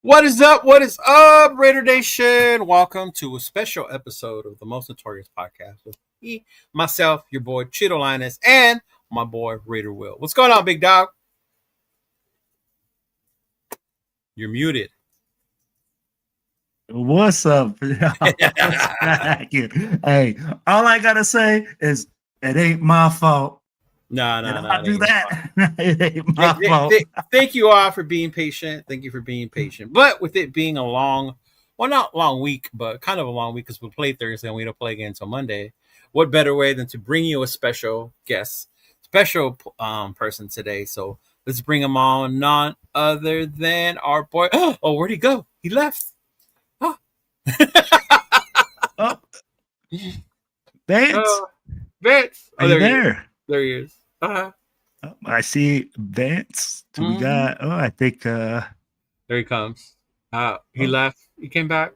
What is up? What is up, Raider Nation? Welcome to a special episode of the Most Notorious Podcast with me, myself, your boy Cheeto Linus, and my boy Raider Will. What's going on, big dog? You're muted. What's up? Hey, all I gotta say is it ain't my fault. No. I do that. It ain't my fault. Thank you all for being patient. Thank you for being patient. But with it being a long, well, not long week, but kind of a long week because we'll play Thursday and we don't play again until Monday. What better way than to bring you a special guest, special person today? So let's bring him on. None other than our boy. Oh, where'd he go? He left. Oh. Vance. Vance. Are you there? There he is. I see Vance. We got. I think. There he comes. He left. He came back.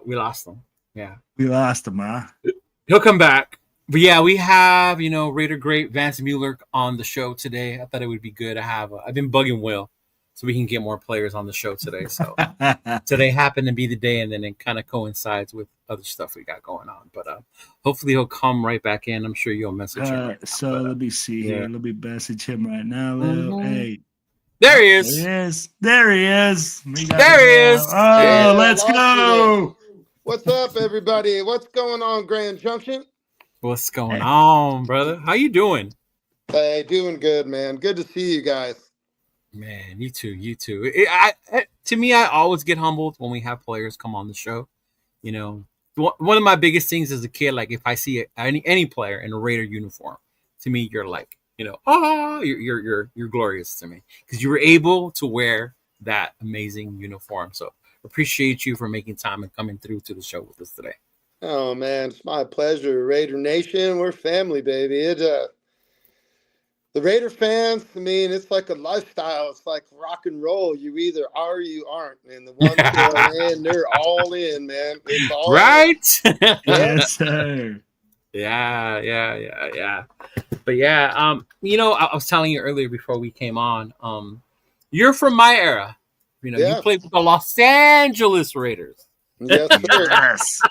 We lost him. Yeah, we lost him. Huh? He'll come back. But yeah, we have Raider great Vance Mueller on the show today. I thought it would be good to have. I've been bugging Will so we can get more players on the show today. So today happened to be the day, and then it kind of coincides with other stuff we got going on. But hopefully he'll come right back in. I'm sure you'll message him. Right now, let me see here. Let me message him right now. Hey, there he is. There he is. There he is. Oh, let's go. What's up, everybody? What's going on, Grand Junction? What's going on, brother? How you doing? Hey, doing good, man. Good to see you guys. Man, you too. To me, I always get humbled when we have players come on the show. One of my biggest things as a kid, like if I see any player in a Raider uniform, to me, you're like, you're glorious to me because you were able to wear that amazing uniform. So appreciate you for making time and coming through to the show with us today. Oh man, it's my pleasure. Raider Nation, we're family, baby. The Raider fans, I mean, it's like a lifestyle. It's like rock and roll. You either are or you aren't. And the ones that are in, they're all in, man. It's all right? Yes, sir. Yeah. But yeah, I was telling you earlier before we came on, you're from my era. You played with the Los Angeles Raiders. Yes, sir. Yes.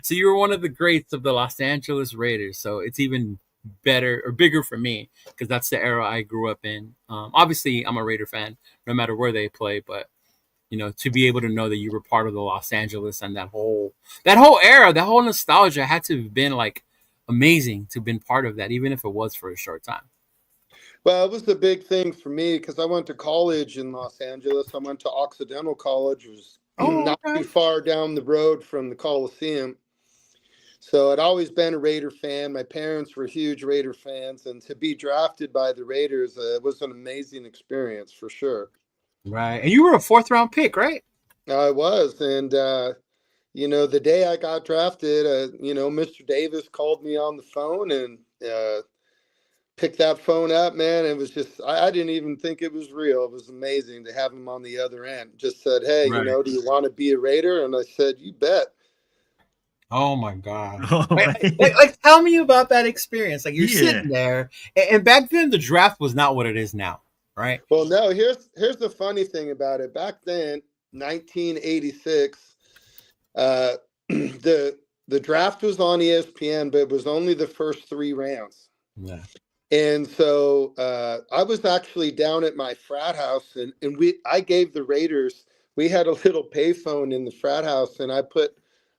So you were one of the greats of the Los Angeles Raiders. So it's even better or bigger for me because that's the era I grew up in. Obviously, I'm a Raider fan no matter where they play, but to be able to know that you were part of the Los Angeles and that whole era, that whole nostalgia had to have been like amazing to have been part of that, even if it was for a short time. Well, it was the big thing for me because I went to college in Los Angeles. I went to Occidental College. It was not too far down the road from the Coliseum. So I'd always been a Raider fan. My parents were huge Raider fans. And to be drafted by the Raiders was an amazing experience for sure. Right. And you were a 4th-round pick, right? I was. And, the day I got drafted, Mr. Davis called me on the phone and picked that phone up, man. It was just, I didn't even think it was real. It was amazing to have him on the other end. Just said, hey, right. Do you want to be a Raider? And I said, you bet. Oh my God! Like, tell me about that experience. Like you're sitting there, and back then the draft was not what it is now, right? Well, no. Here's the funny thing about it. Back then, 1986, the draft was on ESPN, but it was only the first 3 rounds. Yeah. And so I was actually down at my frat house, and I gave the Raiders. We had a little payphone in the frat house, and I put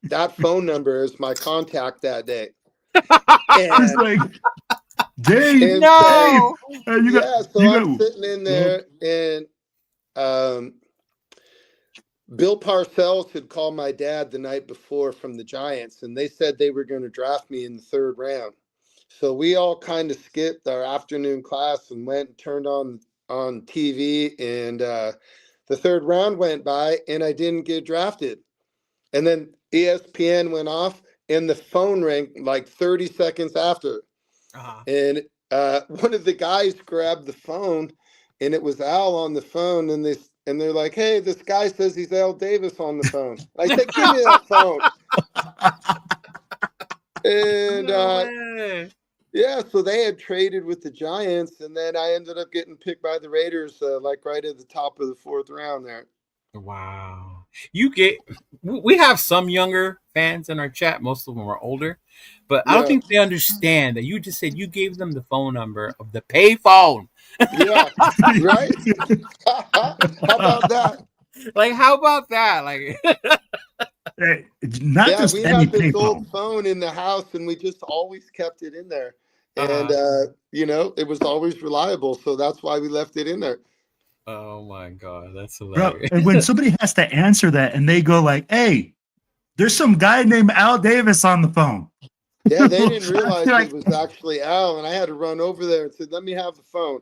that phone number as my contact that day. It's like, Dave, no. I'm sitting in there, and Bill Parcells had called my dad the night before from the Giants, and they said they were going to draft me in the 3rd round. So we all kind of skipped our afternoon class and went and turned on TV, and the 3rd round went by, and I didn't get drafted. And then ESPN went off, and the phone rang like 30 seconds after. Uh-huh. And one of the guys grabbed the phone, and it was Al on the phone, and they're like, hey, this guy says he's Al Davis on the phone. I said, give me that phone. And so they had traded with the Giants, and then I ended up getting picked by the Raiders, like right at the top of the 4th round there. Wow. We have some younger fans in our chat. Most of them are older, but I don't Yeah, think they understand that you just said you gave them the phone number of the pay phone. yeah, right. How about that? Like, how about that? Like, Hey, not Yeah, just we any had this old payphone. phone in the house, and we just always kept it in there. And uh, it was always reliable, so that's why we left it in there. oh my god, that's Bro, hilarious. and when somebody has to answer that and they go like, hey, there's some guy named Al Davis on the phone. Yeah, they didn't I realize feel it like, was actually Al, and I had to run over there and said, "Let me have the phone."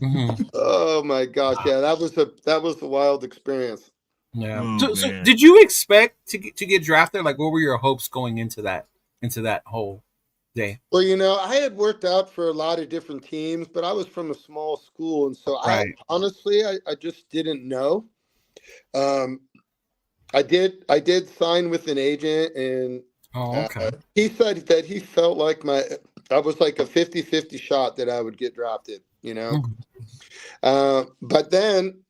Mhm. Oh my gosh, yeah, that was a wild experience. Yeah. oh So man. did you expect to get drafted? Like, what were your hopes going into that whole day? Well, I had worked out for a lot of different teams, but I was from a small school, and so I Right. honestly, I just didn't know. Um, I did sign with an agent, and Oh, okay. he said that he felt like I was like a 50-50 shot that I would get drafted. Mhm. But then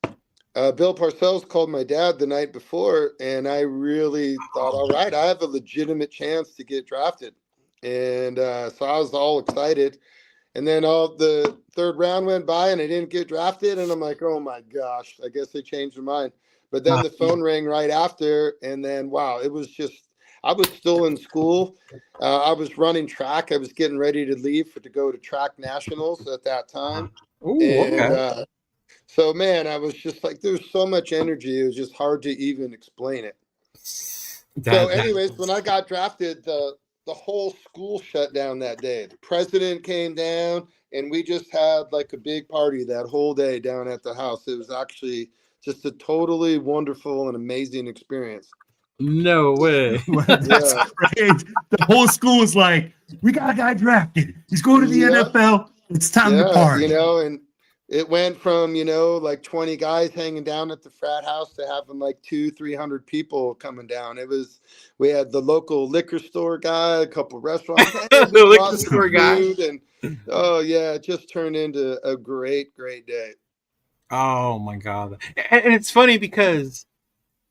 Bill Parcells called my dad the night before, and I really thought, all right, I have a legitimate chance to get drafted. And so I was all excited. And then all the third round went by and I didn't get drafted. And I'm like, oh my gosh, I guess they changed their mind. But then Ah, the phone rang right after. And then, wow, it was just, I was still in school. I was running track. I was getting ready to leave to go to track nationals at that uh-huh. time. Ooh, And okay. so, man, I was just like, there's so much energy. It was just hard to even explain it. So, That anyways, when I got drafted, the whole school shut down that day. The president came down, and we just had like a big party that whole day down at the house. It was actually just a totally wonderful and amazing experience. no way. That's Yeah, great. The whole school is like, we got a guy drafted. He's going to the yeah, NFL. It's time to yeah. party. And it went from like 20 guys hanging down at the frat house to having like 200-300 people coming down. We had the local liquor store guy, a couple restaurants. Hey, we The liquor brought some store guy. food, and oh yeah, it just turned into a great, great day. Oh my god. And it's funny because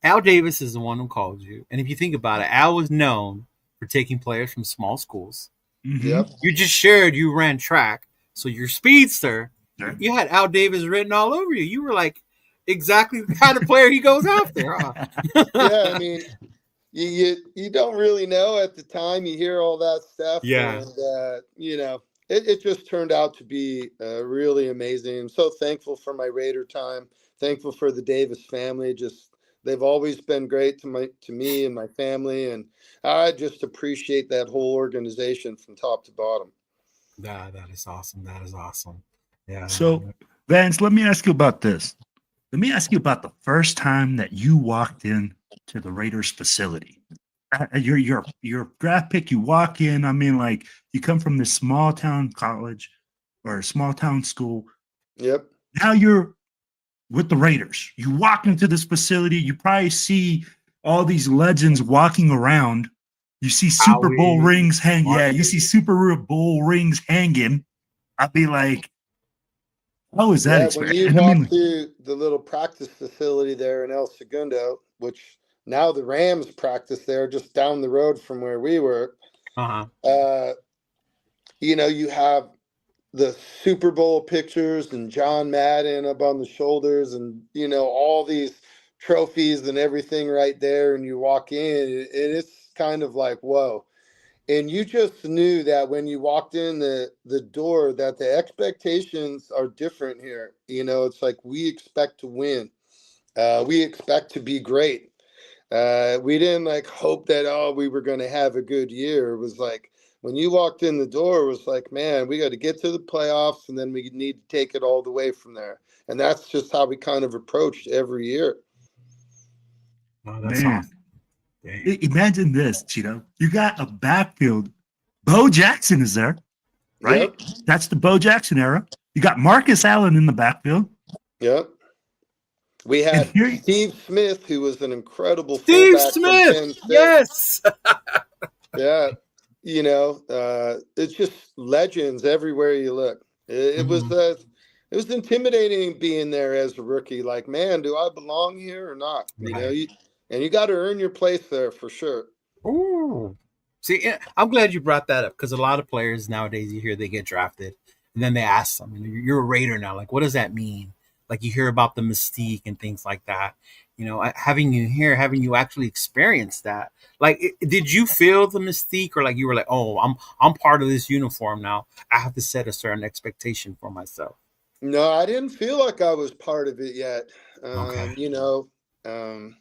Al Davis is the one who called you. And if you think about it, Al was known for taking players from small schools. Mm-hmm. Yep. You just shared you ran track. So your speedster, Yeah. you had Al Davis written all over you. You were like exactly the kind of player he goes after, huh? Yeah, I mean, you don't really know at the time. You hear all that stuff, Yeah. and it just turned out to be really amazing. I'm so thankful for my Raider time. Thankful for the Davis family. Just they've always been great to me and my family, and I just appreciate that whole organization from top to bottom. That is awesome. That is awesome. Yeah. So, Vance, let me ask you about this. Let me ask you about the first time that you walked in to the Raiders facility. Your draft pick. You walk in. I mean, like you come from this small town college or a small town school. Yep. Now you're with the Raiders. You walk into this facility. You probably see all these legends walking around. You see Super Bowl Howie, rings hang. Yeah, you Marcus. see Super Bowl rings hanging. I'd be like, how was that Yeah, when experience? you And I walk mean, through the little practice facility there in El Segundo, which now the Rams practice there just down the road from where we were, Uh-huh. uh, you have the Super Bowl pictures and John Madden up on the shoulders and, all these trophies and everything right there. And you walk in, and it's kind of like, whoa. And you just knew that when you walked in the door that the expectations are different here. It's like we expect to win. We expect to be great. We didn't like hope that we were going to have a good year. It was like when you walked in the door, it was like, man, we got to get to the playoffs, and then we need to take it all the way from there. And that's just how we kind of approached every year. Oh, that's man, awesome. Dang. imagine this, Cheeto. You got a backfield. Bo Jackson is there, right? Yep. That's the Bo Jackson era. You got Marcus Allen in the backfield. Yep. We And had here, Steve Smith, who was an incredible Steve fullback from Smith. Penn State. Yes. Yeah. It's just legends everywhere you look. It was Mhm. it was intimidating being there as a rookie. Like, man, do I belong here or not? Right. And you got to earn your place there for sure. Ooh. See, I'm glad you brought that up because a lot of players nowadays, you hear they get drafted, and then they ask them, "You're a Raider now. Like, what does that mean?" Like, you hear about the mystique and things like that. Having you here, having you actually experience that. Like, did you feel the mystique, or like you were like, "Oh, I'm part of this uniform now. I have to set a certain expectation for myself." No, I didn't feel like I was part of it yet. Okay. Um,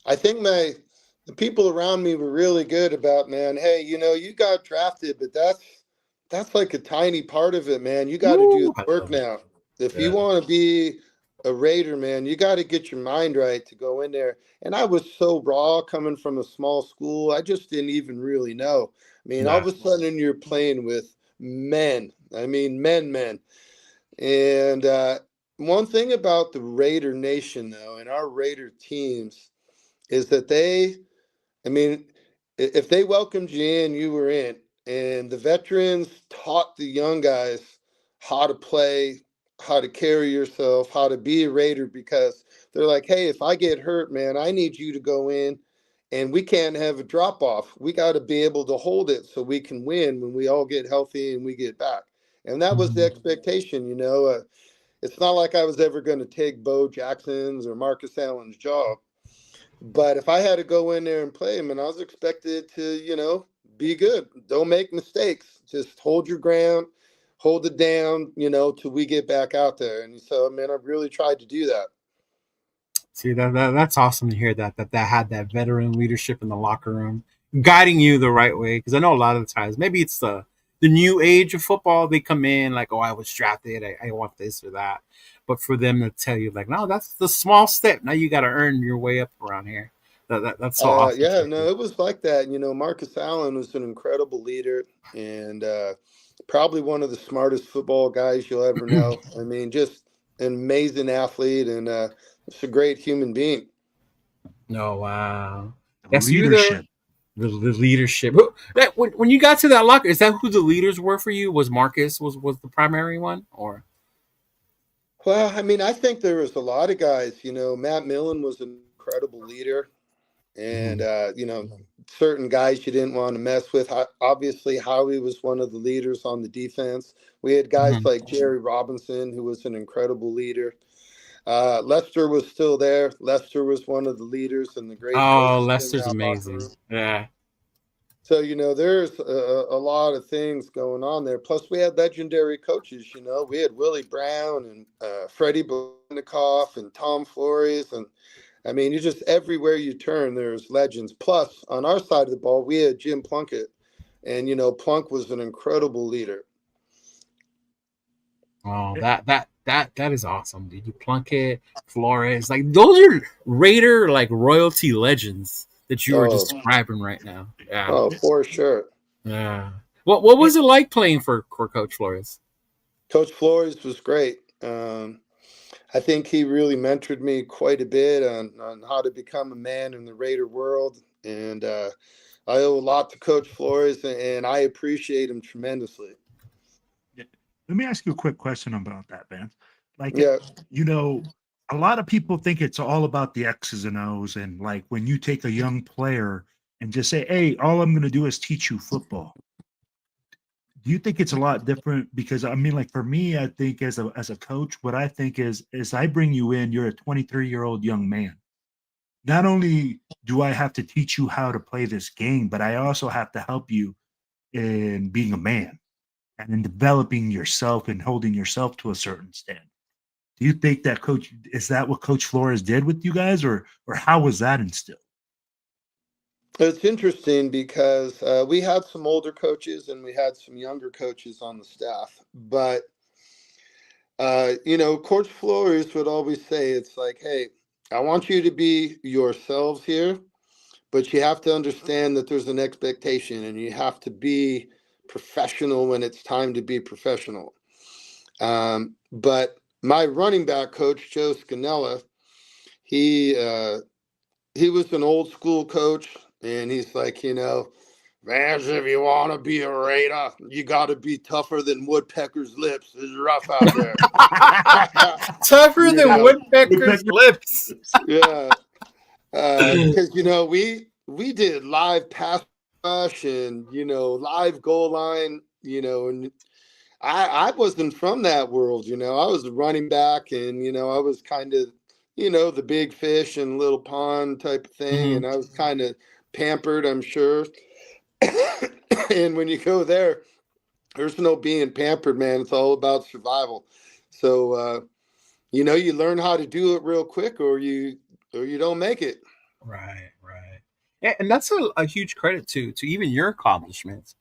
I think the people around me were really good about, man, hey, you got drafted, but that's like a tiny part of it, man. You got to do Woo, the I work love it. now. If you Yeah. want to be a Raider, man, you got to get your mind right to go in there. And I was so raw coming from a small school. I just didn't even really know. I mean, all Yeah. of a sudden you're playing with men. I mean, men. And one thing about the Raider Nation, though, and our Raider teams is that I mean, if they welcomed you in, you were in. And the veterans taught the young guys how to play, how to carry yourself, how to be a Raider, because they're like, hey, if I get hurt, man, I need you to go in, and we can't have a drop off. We got to be able to hold it so we can win when we all get healthy and we get back. And that was the Mhm. expectation. It's not like I was ever going to take Bo Jackson's or Marcus Allen's job. But if I had to go in there and play him, and I was expected to, be good. Don't make mistakes. Just hold your ground, hold it down, till we get back out there. And so, man, I've really tried to do that. See that's awesome to hear that had that veteran leadership in the locker room, guiding you the right way. Because I know a lot of the times maybe it's the new age of football. They come in like, oh, I was drafted, I want this or that. But for them to tell you like, no, that's the small step. Now you got to earn your way up around here. That's so awesome Yeah, to no, hear. it was like that. Marcus Allen was an incredible leader and probably one of the smartest football guys you'll ever know. I mean, just an amazing athlete and just a great human being. No, wow. The Yes, you leadership. the leadership. When you got to that locker, is that who the leaders were for you? Was Marcus was the primary one, or? Well, I mean, I think there was a lot of guys. Matt Millen was an incredible leader, and Mhm. certain guys you didn't want to mess with. Obviously, Howie was one of the leaders on the defense. We had guys Mhm. like Jerry Robinson, who was an incredible leader. Lester was still there. Lester was one of the leaders and the great Oh, coaches in Lester's that locker room. amazing. Yeah. So, there's a lot of things going on there. Plus, we had legendary coaches. We had Willie Brown and Freddie Blanikoff and Tom Flores. And I mean, you just everywhere you turn, there's legends. Plus, on our side of the ball, we had Jim Plunkett. And, Plunk was an incredible leader. Oh, that is awesome, dude. You Plunkett, Flores, like those are Raider like royalty legends that you are Oh, describing right now. Yeah. oh, for sure. Yeah. What was it like playing for Coach Flores? Coach Flores was great. I think he really mentored me quite a bit on how to become a man in the Raider world. And I owe a lot to Coach Flores, and I appreciate him tremendously. Yeah. Let me ask you a quick question about that, Vance. Like, Yeah. you know, a lot of people think it's all about the X's and O's, and like when you take a young player and just say, "Hey, all I'm going to do is teach you football." Do you think it's a lot different? Because I mean, like for me, I think as a coach, what I think is I bring you in, you're a 23-year-old young man. Not only do I have to teach you how to play this game, but I also have to help you in being a man and in developing yourself and holding yourself to a certain standard. Do you think that coach is that what Coach Flores did with you guys, or how was that instilled? It's interesting because we had some older coaches and we had some younger coaches on the staff. But, Coach Flores would always say, it's like, hey, I want you to be yourselves here, but you have to understand that there's an expectation and you have to be professional when it's time to be professional. But my running back coach, Joe Scannella, he he was an old school coach, and he's like, Vance, if you want to be a Raider, you got to be tougher than woodpecker's lips. It's rough out there. Tougher You than know, woodpecker's lips. yeah. Because, we did live pass rush and, live goal line, and I wasn't from that world, I was a running back and, I was kind of, the big fish and little pond type of thing. And I was kind of pampered, I'm sure. And when you go there, there's no being pampered, man. It's all about survival. So, you learn how to do it real quick or you don't make it. Right. And that's a huge credit to even your accomplishments.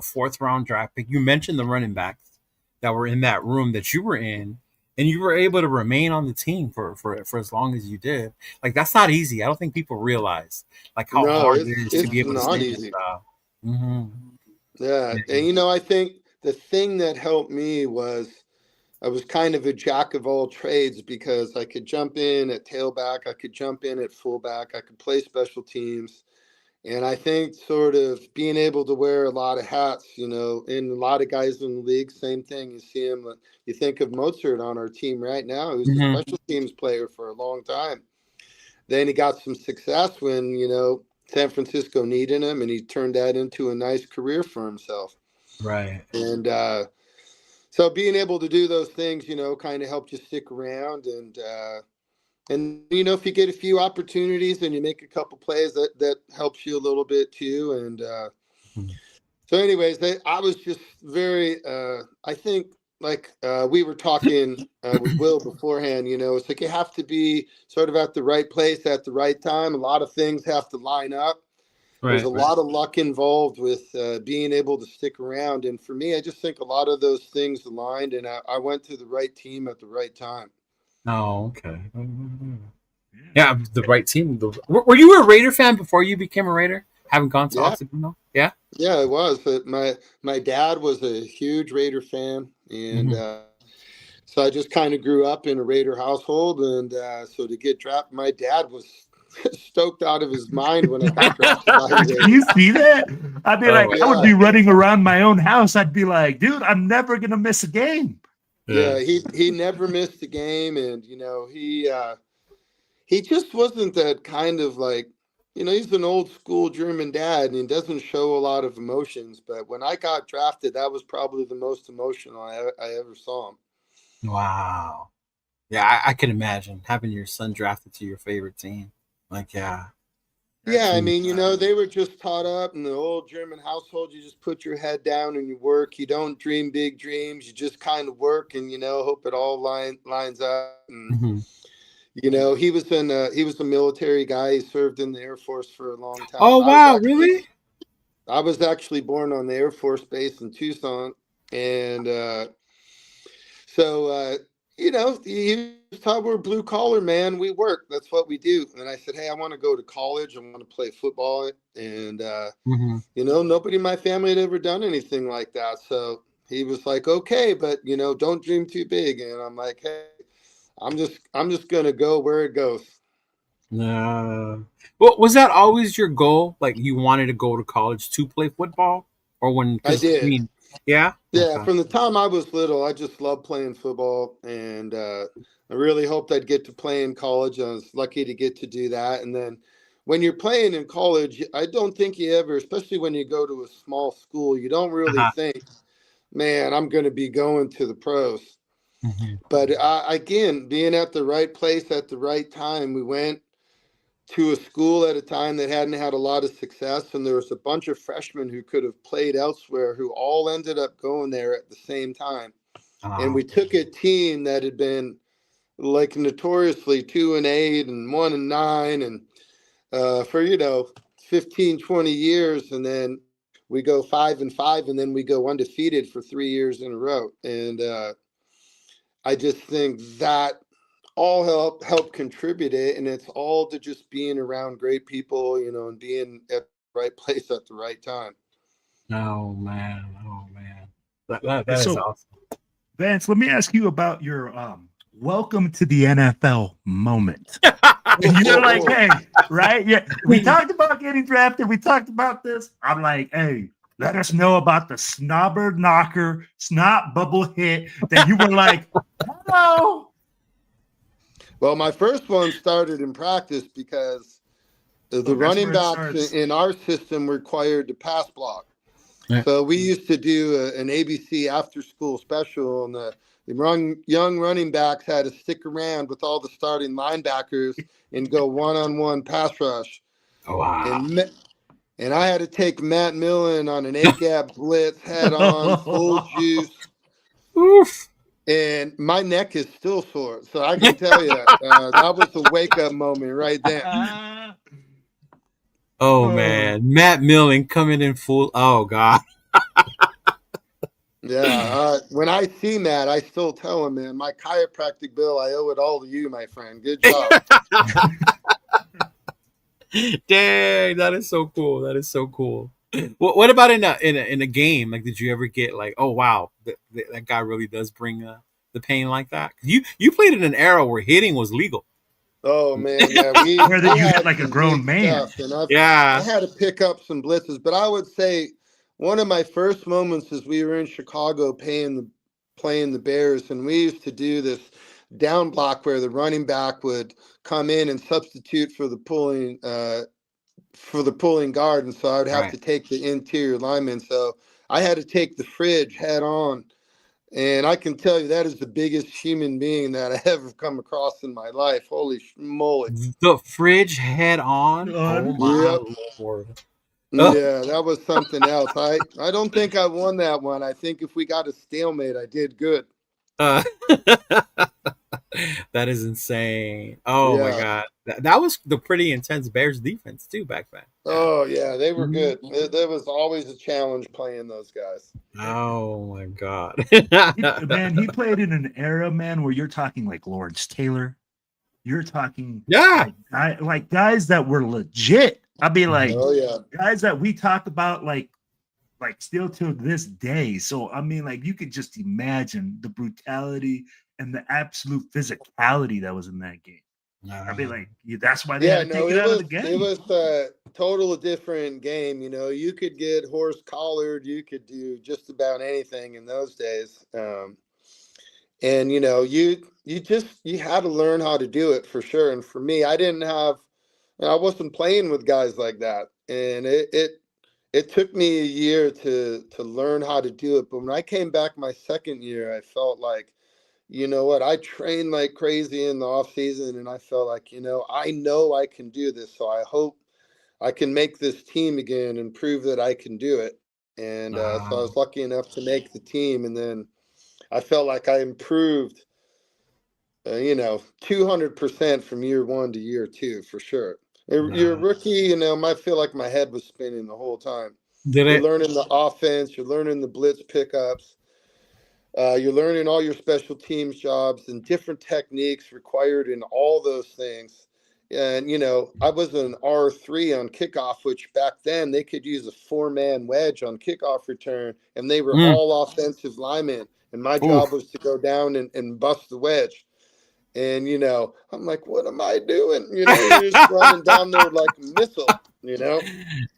Fourth round draft pick. You mentioned the running backs that were in that room that you were in, and you were able to remain on the team for as long as you did. Like, that's not easy. I don't think people realize like how No, hard it is to be it's able to not stay in easy. that job. Yeah. And, I think the thing that helped me was I was kind of a jack of all trades because I could jump in at tailback, I could jump in at fullback, I could play special teams. And I think sort of being able to wear a lot of hats, and a lot of guys in the league, same thing. You see him, you think of Mozart on our team right now, who's a special teams player for a long time. Then he got some success when, San Francisco needed him, and he turned that into a nice career for himself. Right. And so being able to do those things, kind of helped you stick around. And if you get a few opportunities and you make a couple plays, that helps you a little bit too. And so anyways, I was just very, I think, like we were talking with Will beforehand, it's like you have to be sort of at the right place at the right time. A lot of things have to line up. There's a lot of luck involved with being able to stick around. And for me, I just think a lot of those things aligned, and I went to the right team at the right time. Oh, okay. Yeah, the right team. Were you a Raider fan before you became a Raider? Haven't gone to Oxford? Yeah. Yeah, it was. My dad was a huge Raider fan, and so I just kind of grew up in a Raider household. And so to get drafted, my dad was stoked out of his mind when I got drafted by the Raiders. You see that? I'd be I would be running around my own house. I'd be like, dude, I'm never gonna miss a game. Yeah, he never missed a game, and he just wasn't that kind of like, he's an old school German dad and he doesn't show a lot of emotions. But when I got drafted, that was probably the most emotional I ever saw him. Wow. Yeah, I can imagine having your son drafted to your favorite team. Like, yeah. Yeah, I mean, they were just taught up in the old German household. You just put your head down and you work. You don't dream big dreams. You just kind of work and, hope it all lines up. And, he was a military guy. He served in the Air Force for a long time. Oh, wow. Really? I was actually born on the Air Force Base in Tucson. And so, he was taught we're blue collar, man. We work. That's what we do. And I said, hey, I want to go to college. I want to play football. And, nobody in my family had ever done anything like that. So he was like, okay, but, don't dream too big. And I'm like, hey, I'm just going to go where it goes. Well, was that always your goal? Like you wanted to go to college to play football? Or when I did. Yeah? Yeah, okay. From the time I was little, I just loved playing football, and I really hoped I'd get to play in college. I was lucky to get to do that. And then when you're playing in college, I don't think you ever, especially when you go to a small school, you don't really think, man, I'm going to be going to the pros. But again, being at the right place at the right time, we went to a school at a time that hadn't had a lot of success, and there was a bunch of freshmen who could have played elsewhere who all ended up going there at the same time. And we took a team that had been like notoriously 2-8 and 1-9 and for 15, 20 years, and then we go 5-5, and then we go undefeated for 3 years in a row. And I just think that all help contribute it, and it's all to just being around great people, and being at the right place at the right time. Oh man, that is awesome. Vance, let me ask you about your welcome to the NFL moment. And you're like, hey, right? Yeah, we talked about getting drafted. We talked about this. I'm like, hey, let us know about the snobber knocker, snot bubble hit that you were like, hello. Well, my first one started in practice because the running backs in our system required to pass block. Yeah. So we used to do an ABC after school special, and the young running backs had to stick around with all the starting linebackers and go one-on-one pass rush. Oh, wow. And I had to take Matt Millen on an 8-gap blitz head on, full juice. Oof. And my neck is still sore. So I can tell you, that was a wake-up moment right there. Oh, man. Matt Millen coming in full. Oh, God. Yeah. When I see Matt, I still tell him, man, my chiropractic bill, I owe it all to you, my friend. Good job. Dang, that is so cool. That is so cool. What about in a game? Like, did you ever get like, oh wow, that guy really does bring the pain like that? You played in an era where hitting was legal. Oh man, yeah, where you hit like a grown man. And I had to pick up some blitzes, but I would say one of my first moments is we were in Chicago playing the Bears, and we used to do this down block where the running back would come in and substitute for the pulling guard, and so I would have to take the interior lineman. So I had to take the fridge head on. And I can tell you that is the biggest human being that I ever come across in my life. Holy moly. The fridge head on? Oh my Lord. Yeah, that was something else. I don't think I won that one. I think if we got a stalemate, I did good. That is insane. Oh my God. That was the pretty intense Bears defense too back then. Oh yeah, they were good. There was always a challenge playing those guys. Oh my God. Man, he played in an era, man, where you're talking like Lawrence Taylor. You're talking like guys that were legit. I'd be like, guys that we talk about like still to this day. So I mean, like you could just imagine the brutality and the absolute physicality that was in that game. I'd be like, that's why they had to take it out of the game. It was a total different game. You know, you could get horse collared, you could do just about anything in those days. And you know, you had to learn how to do it for sure. And for me, I wasn't playing with guys like that, and it took me a year to learn how to do it. But when I came back my second year, I felt like, you know what, I trained like crazy in the off season, and I felt like, you know I can do this. So I hope I can make this team again and prove that I can do it. And so I was lucky enough to make the team, and then I felt like I improved, 200% from year one to year two, for sure. You're a rookie, you know, I feel like my head was spinning the whole time. You're learning the offense, you're learning the blitz pickups, you're learning all your special teams jobs and different techniques required in all those things. And, you know, I was an R3 on kickoff, which back then they could use a 4-man wedge on kickoff return, and they were all offensive linemen. And my job was to go down and bust the wedge. And, you know, I'm like, what am I doing? You know, you're just running down there like a missile, you know?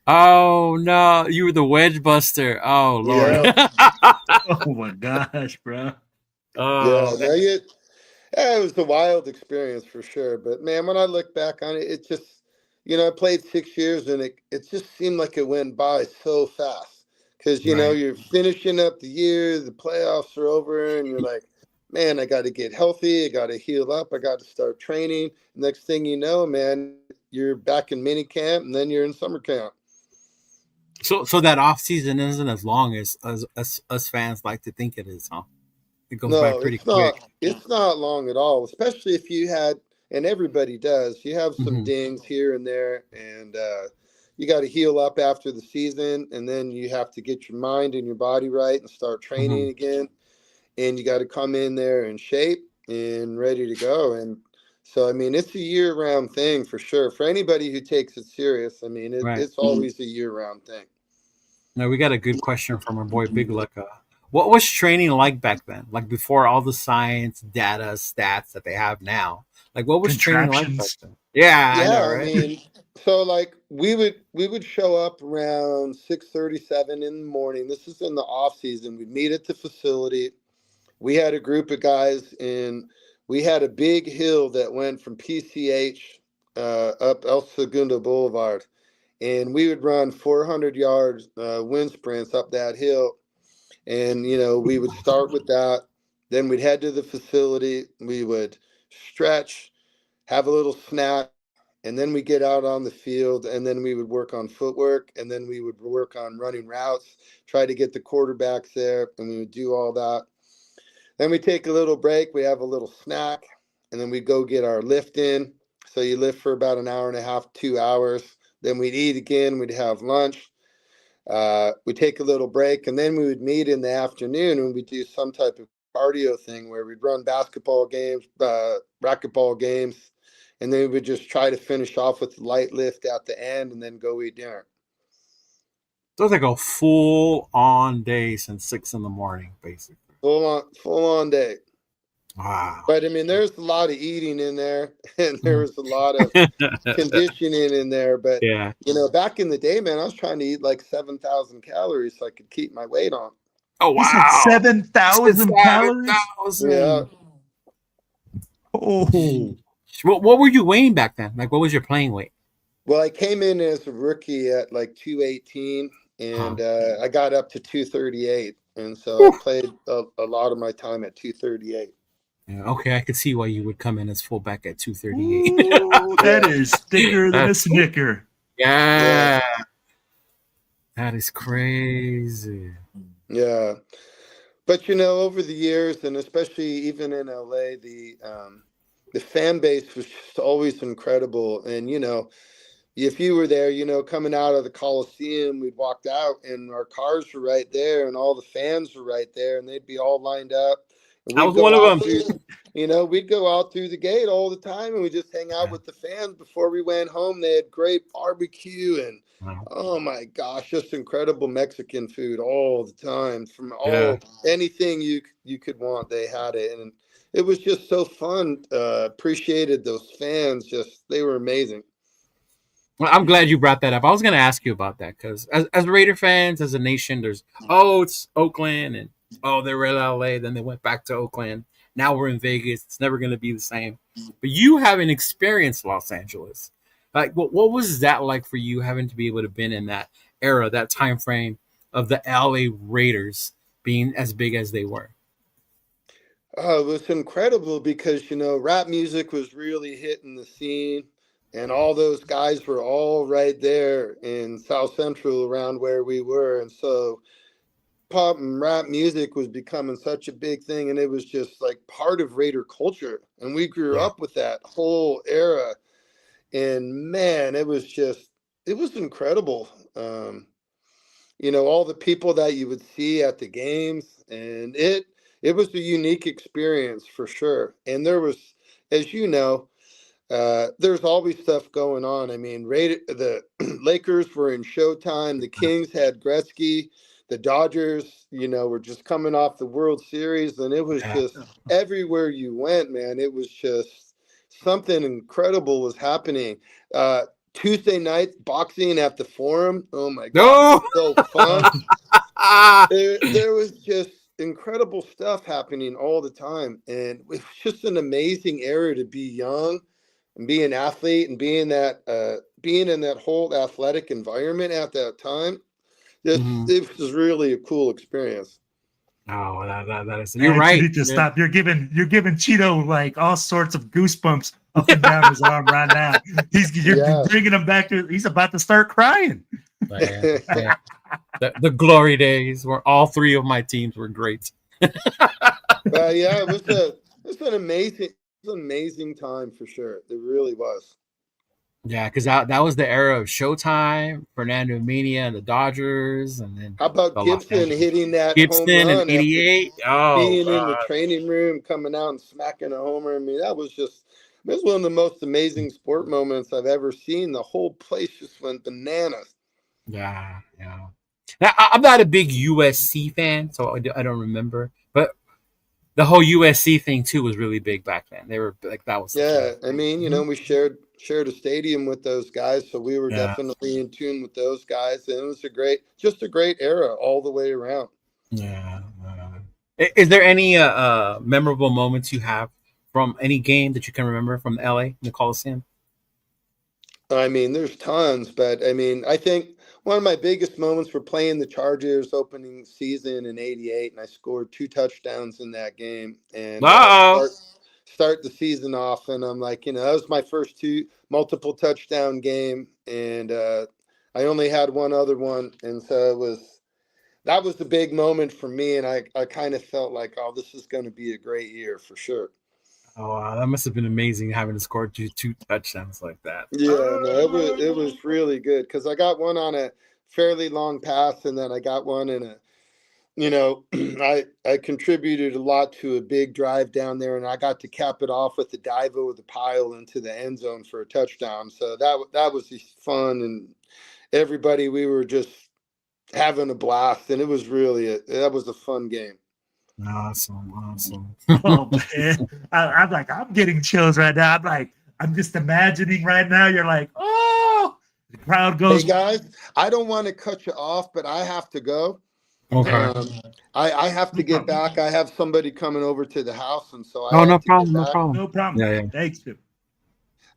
Oh, no. You were the wedge buster. Oh, Lord. Yeah. Oh, my gosh, bro. Oh, it was a wild experience for sure. But, man, when I look back on it, it just, you know, I played 6 years, and it just seemed like it went by so fast. Because, you know, you're finishing up the year, the playoffs are over, and you're like, man, I got to get healthy. I got to heal up. I got to start training. Next thing you know, man, you're back in mini camp, and then you're in summer camp. So that off season isn't as long as us fans like to think it is, huh? It goes by pretty quick. It's not long at all, especially if you had, and everybody does, you have some dings here and there, and you got to heal up after the season, and then you have to get your mind and your body right and start training again. And you got to come in there in shape and ready to go. And so, I mean, it's a year-round thing for sure. For anybody who takes it serious, I mean, it's always a year-round thing. Now, we got a good question from our boy Big Luck. What was training like back then? Like before all the science, data, stats that they have now. Like what was training like back Contraptions. then? Yeah, I know, Yeah, I right? mean, so like we would show up around 6:37 in the morning. This is in the off season. We'd meet at the facility. We had a group of guys and we had a big hill that went from PCH up El Segundo Boulevard, and we would run 400 yards wind sprints up that hill. And we would start with that. Then we'd head to the facility. We would stretch, have a little snack, and then we get out on the field, and then we would work on footwork, and then we would work on running routes, try to get the quarterbacks there, and we would do all that. Then we take a little break, we have a little snack, and then we go get our lift in. So you lift for about an hour and a half, 2 hours. Then we'd eat again, we'd have lunch. We take a little break, and then we would meet in the afternoon and we'd do some type of cardio thing where we'd run basketball games, racquetball games, and then we would just try to finish off with the light lift at the end and then go eat dinner. So it's like a full on day since 6 in the morning, basically. Full on day. Wow. But I mean, there's a lot of eating in there, and there was a lot of conditioning in there. But Yeah. back in the day, man, I was trying to eat like 7,000 calories so I could keep my weight on. Oh You said wow. 7,000 calories? 7,000. Yeah. Oh, What were you weighing back then? Like what was your playing weight? Well, I came in as a rookie at like 218, and I got up to 238, and so I played a lot of my time at 238. Yeah, okay, I could see why you would come in as fullback at 238. ooh, that is thicker than a snicker. Yeah. That is crazy. Yeah. But over the years, and especially even in LA, the fan base was just always incredible. And if you were there, coming out of the Coliseum, we'd walked out and our cars were right there and all the fans were right there and they'd be all lined up. And I was one of them. We'd go out through the gate all the time and we just hang out with the fans before we went home. They had great barbecue and oh my gosh, just incredible Mexican food all the time. From anything you could want, they had it. And it was just so fun. Appreciated those fans. They were amazing. Well, I'm glad you brought that up. I was going to ask you about that because as Raider fans, as a nation, there's, it's Oakland and, they're in LA. Then they went back to Oakland. Now we're in Vegas. It's never going to be the same. But you haven't experienced Los Angeles. Like, what was that like for you having to be able to been in that era, that time frame of the LA Raiders being as big as they were? Oh, it was incredible because, rap music was really hitting the scene. And all those guys were all right there in South Central around where we were. And so pop and rap music was becoming such a big thing. And it was just like part of Raider culture. And we grew up with that whole era. And man, it was incredible. All the people that you would see at the games. And it was a unique experience for sure. And there was, as you know, there's always stuff going on. I mean, the Lakers were in Showtime. The Kings had Gretzky. The Dodgers, were just coming off the World Series. And it was just everywhere you went, man. It was just something incredible was happening. Tuesday night boxing at the Forum. Oh, my God. So fun. There was just incredible stuff happening all the time. And it was just an amazing era to be young and be an athlete and being in that whole athletic environment at that time. It was really a cool experience. Oh, that is. You're right. You need to stop. You're giving Cheeto like all sorts of goosebumps up and down his arm right now. You're bringing him back to. He's about to start crying. The glory days where all three of my teams were great. It was an amazing time for sure. It really was. Yeah, because that was the era of Showtime, Fernando Mania and the Dodgers, and then how about Gibson hitting that home run in '88? Being in the training room, coming out and smacking a homer. I mean, that was one of the most amazing sport moments I've ever seen. The whole place just went bananas. Yeah. Now, I'm not a big USC fan, so I don't remember. But the whole USC thing too was really big back then. They were like that was Yeah, I mean, Mhm. we shared a stadium with those guys, so we were yeah. definitely in tune with those guys, and it was just a great era all the way around. Yeah. Is there any memorable moments you have from any game that you can remember from LA, the Coliseum? I mean, there's tons, but I mean, I think one of my biggest moments were playing the Chargers opening season in '88, and I scored 2 touchdowns in that game, and Uh start the season off, and I'm like, that was my first two multiple touchdown game, and I only had one other one, and so that was the big moment for me, and I kind of felt like, oh, this is going to be a great year for sure. Oh, wow, that must have been amazing having to score two touchdowns like that. Yeah, no, it was really good because I got one on a fairly long pass, and then I got one in a, I contributed a lot to a big drive down there, and I got to cap it off with the dive over the pile into the end zone for a touchdown. So that was just fun, and everybody, we were just having a blast, and it was really that was a fun game. Awesome. Oh man, I'm like, I'm getting chills right now. I'm like, I'm just imagining right now. You're like, oh, the crowd goes. Hey guys, I don't want to cut you off, but I have to go. Okay. I have to No get problem. back. I have somebody coming over to the house, and so I Oh, no have to get problem. No back. problem. No problem. Yeah. Thanks, Chip.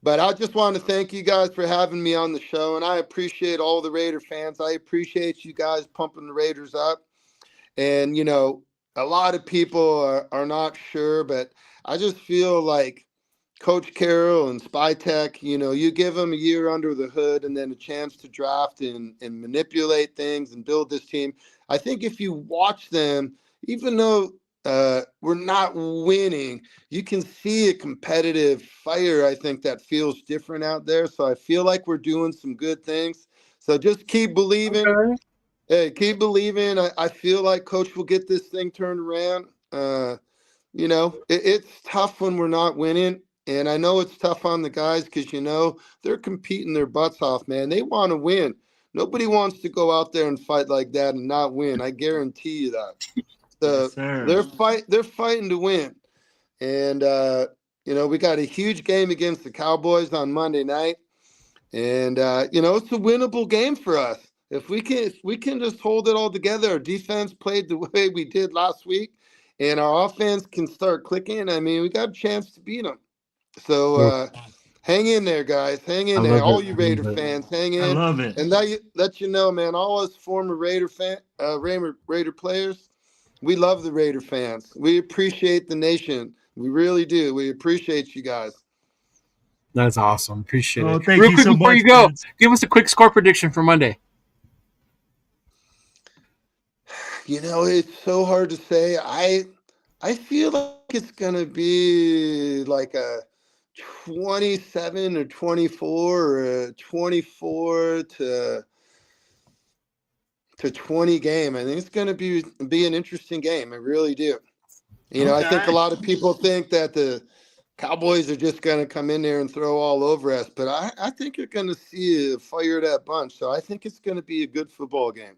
But I just want to thank you guys for having me on the show, and I appreciate all the Raider fans. I appreciate you guys pumping the Raiders up. And, a lot of people are not sure, but I just feel like Coach Carroll and Spytech, you give them a year under the hood and then a chance to draft and manipulate things and build this team. I think if you watch them, even though we're not winning, you can see a competitive fire, I think, that feels different out there. So I feel like we're doing some good things. So just keep believing. Okay. Hey, keep believing. I feel like Coach will get this thing turned around. It's tough when we're not winning. And I know it's tough on the guys because, they're competing their butts off, man. They want to win. Nobody wants to go out there and fight like that and not win. I guarantee you that. So Yes, sir. they're fighting to win. And, we got a huge game against the Cowboys on Monday night. And, it's a winnable game for us. If we can just hold it all together, our defense played the way we did last week, and our offense can start clicking, I mean, we got a chance to beat them. So hang in there, guys. Hang in there. All you Raider fans, hang I in. love it. And let you know, man, all us former Raider players, we love the Raider fans. We appreciate the nation. We really do. We appreciate you guys. That's awesome. Appreciate Oh, it. thank Real you quick so before much, you go, Vance. give us a quick score prediction for Monday. It's so hard to say. I feel like it's gonna be like a 27 or 24 or a 24 to 20 game. I think it's gonna be an interesting game. I really do. I think a Okay. lot of people think that the Cowboys are just gonna come in there and throw all over us, but I think you're gonna see a fired up bunch. So I think it's gonna be a good football game.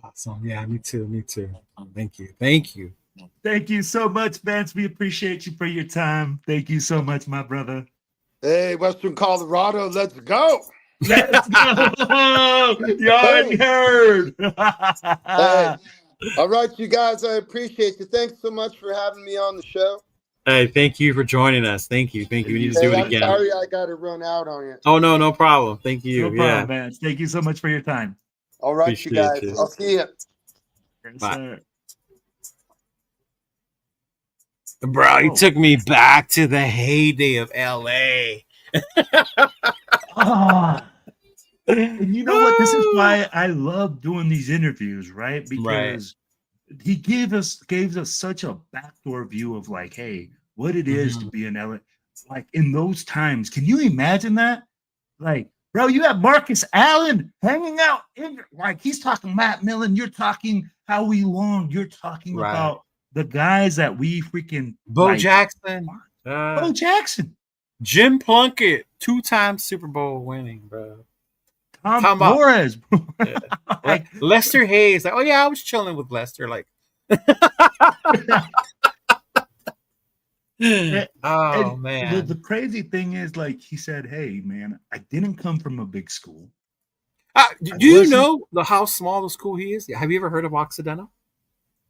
Awesome. Yeah, me too. Thank you. Thank you so much, Vance. We appreciate you for your time. Thank you so much, my brother. Hey, Western Colorado, let's go. Let's go. You already heard. Hey, all right, you guys, I appreciate you. Thanks so much for having me on the show. Hey, thank you for joining us. Thank you. We need to do it I'm again. sorry I got to run out on you. Oh, no problem. Thank you. No problem, Vance. Thank you so much for your time. All right, Appreciate you guys. you. I'll see you. Yes, Bye. sir. Bro, you Oh. took me back to the heyday of LA. Ah. And you know what? This is why I love doing these interviews, right? Because he gave us such a backdoor view of like, hey, what it is to be an LA. Like in those times, can you imagine that? Like, bro, you have Marcus Allen hanging out in like he's talking Matt Millen, you're talking Howie Long, you're talking about the guys that we freaking Bo Jackson. Bo Jackson. Jim Plunkett, 2-time Super Bowl winning, bro. Tom Flores. Yeah. Lester Hayes. Like, oh yeah, I was chilling with Lester. Like, oh man. The crazy thing is, like, he said, "Hey, man, I didn't come from a big school. Do you know how small the school he is? Have you ever heard of Occidental?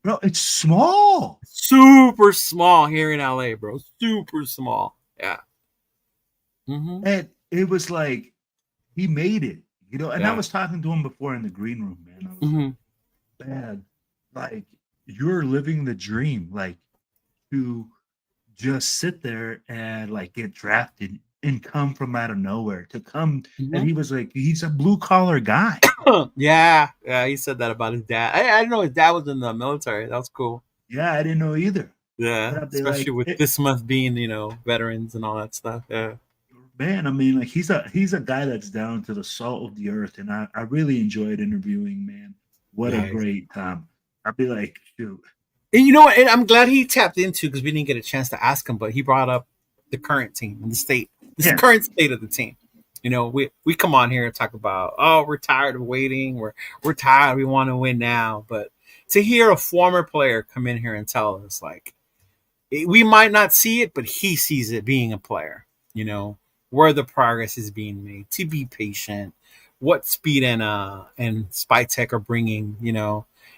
Bro, it's small. Super small here in LA, bro. Super small. Yeah. Mm-hmm. And it was like he made it, you know. And Yeah. I was talking to him before in the green room, man. I was Mm-hmm. man, like you're living the dream, like to just sit there and like get drafted and come from out of nowhere to come. Mm-hmm. And he was like, he's a blue collar guy. Yeah, he said that about his dad. I didn't know his dad was in the military. That was cool. Yeah, I didn't know either. Yeah, especially with this month being, veterans and all that stuff. Yeah, man. I mean, like he's a guy that's down to the salt of the earth, and I really enjoyed interviewing. Man, what a great time. I'd be like, shoot. And you know what? And I'm glad he tapped into, because we didn't get a chance to ask him, but he brought up the current team and the state, the current state of the team. We come on here and talk about, oh, we're tired of waiting. We're tired. We want to win now. But to hear a former player come in here and tell us, like, we might not see it, but he sees it being a player, where the progress is being made, to be patient, what speed and Spytech are bringing,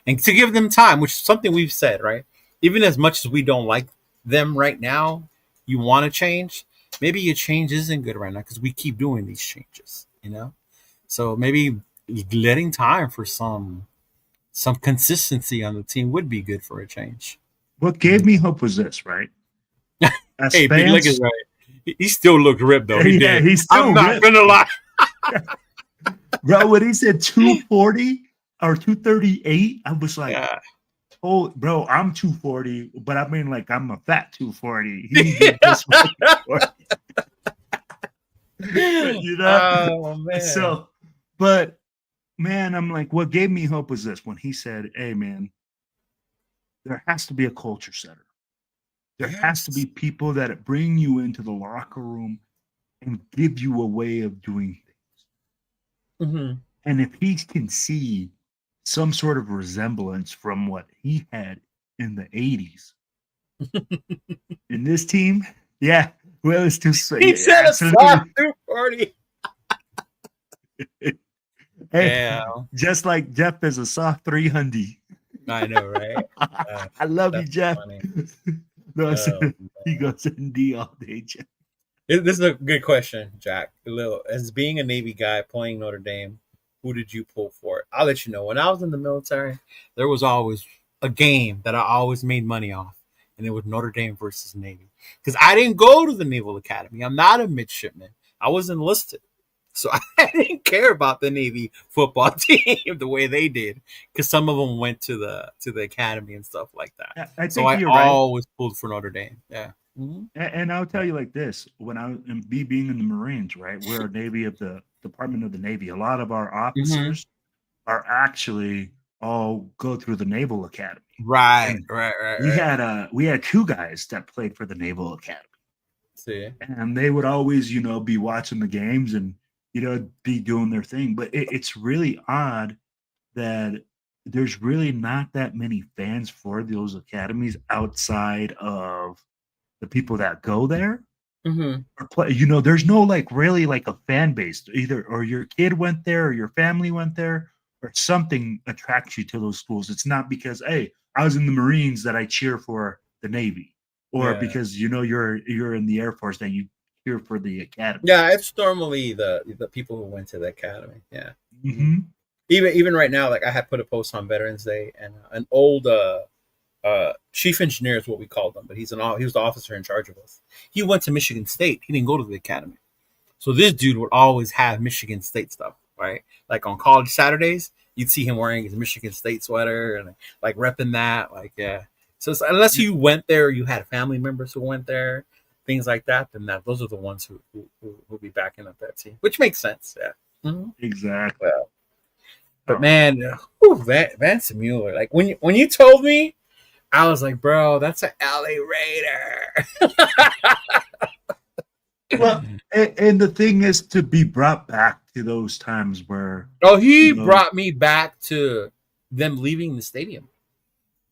and to give them time, which is something we've said, right? Even as much as we don't like them right now, you want to change. Maybe your change isn't good right now because we keep doing these changes, So maybe letting time for some consistency on the team would be good for a change. What gave me hope was this, right? Hey, Big Lick is right. He still looked ripped, though. He did. He's still I'm not going to lie. Bro, when he said 240 or 238, I was like, oh, bro, I'm 240, but I mean, like, I'm a fat 240. He did this 240. Oh, man. So, but, man, I'm like, what gave me hope was this, when he said, hey, man, there has to be a culture setter. There has to be people that bring you into the locker room and give you a way of doing things. Mm-hmm. And if he can see some sort of resemblance from what he had in the 80s in this team, well, it's too sweet. He said a soft 240. Hey, just like Jeff is a soft 300. I know, right? I love you, Jeff. Funny. No, he goes ND all day, Jeff. This is a good question, Jack. As being a Navy guy playing Notre Dame, who did you pull for? I'll let you know. When I was in the military, there was always a game that I always made money off, and it was Notre Dame versus Navy. Because I didn't go to the Naval Academy. I'm not a midshipman. I was enlisted. So I didn't care about the Navy football team the way they did, because some of them went to the academy and stuff like that. I always pulled for Notre Dame. Yeah. Mm-hmm. And I'll tell you like this: when I was being in the Marines, right, we're a Navy of the Department of the Navy. A lot of our officers are actually all go through the Naval Academy. Right. We had two guys that played for the Naval Academy. See, and they would always, be watching the games and be doing their thing. But it's really odd that there's really not that many fans for those academies outside of the people that go there. Mm-hmm. Or play. There's no really a fan base either, or your kid went there or your family went there, or something attracts you to those schools. It's not because, hey, I was in the Marines that I cheer for the Navy, or because you're in the Air Force that you cheer for the academy. Yeah, it's normally the people who went to the academy. Yeah. Mm-hmm. Even right now, like I had put a post on Veterans Day, and an old chief engineer is what we called him, but he was the officer in charge of us. He went to Michigan State. He didn't go to the academy. So this dude would always have Michigan State stuff, right? Like on college Saturdays, you'd see him wearing his Michigan State sweater and like repping that. Like, yeah. So unless you went there, or you had family members who went there, things like that, then those are the ones who will be backing up that team, which makes sense. Yeah. Mm-hmm. Exactly. Well, but man, Vance Mueller, like when you told me, I was like, bro, that's an LA Raider. Well, and the thing is to be brought back to those times where? Oh, he brought me back to them leaving the stadium.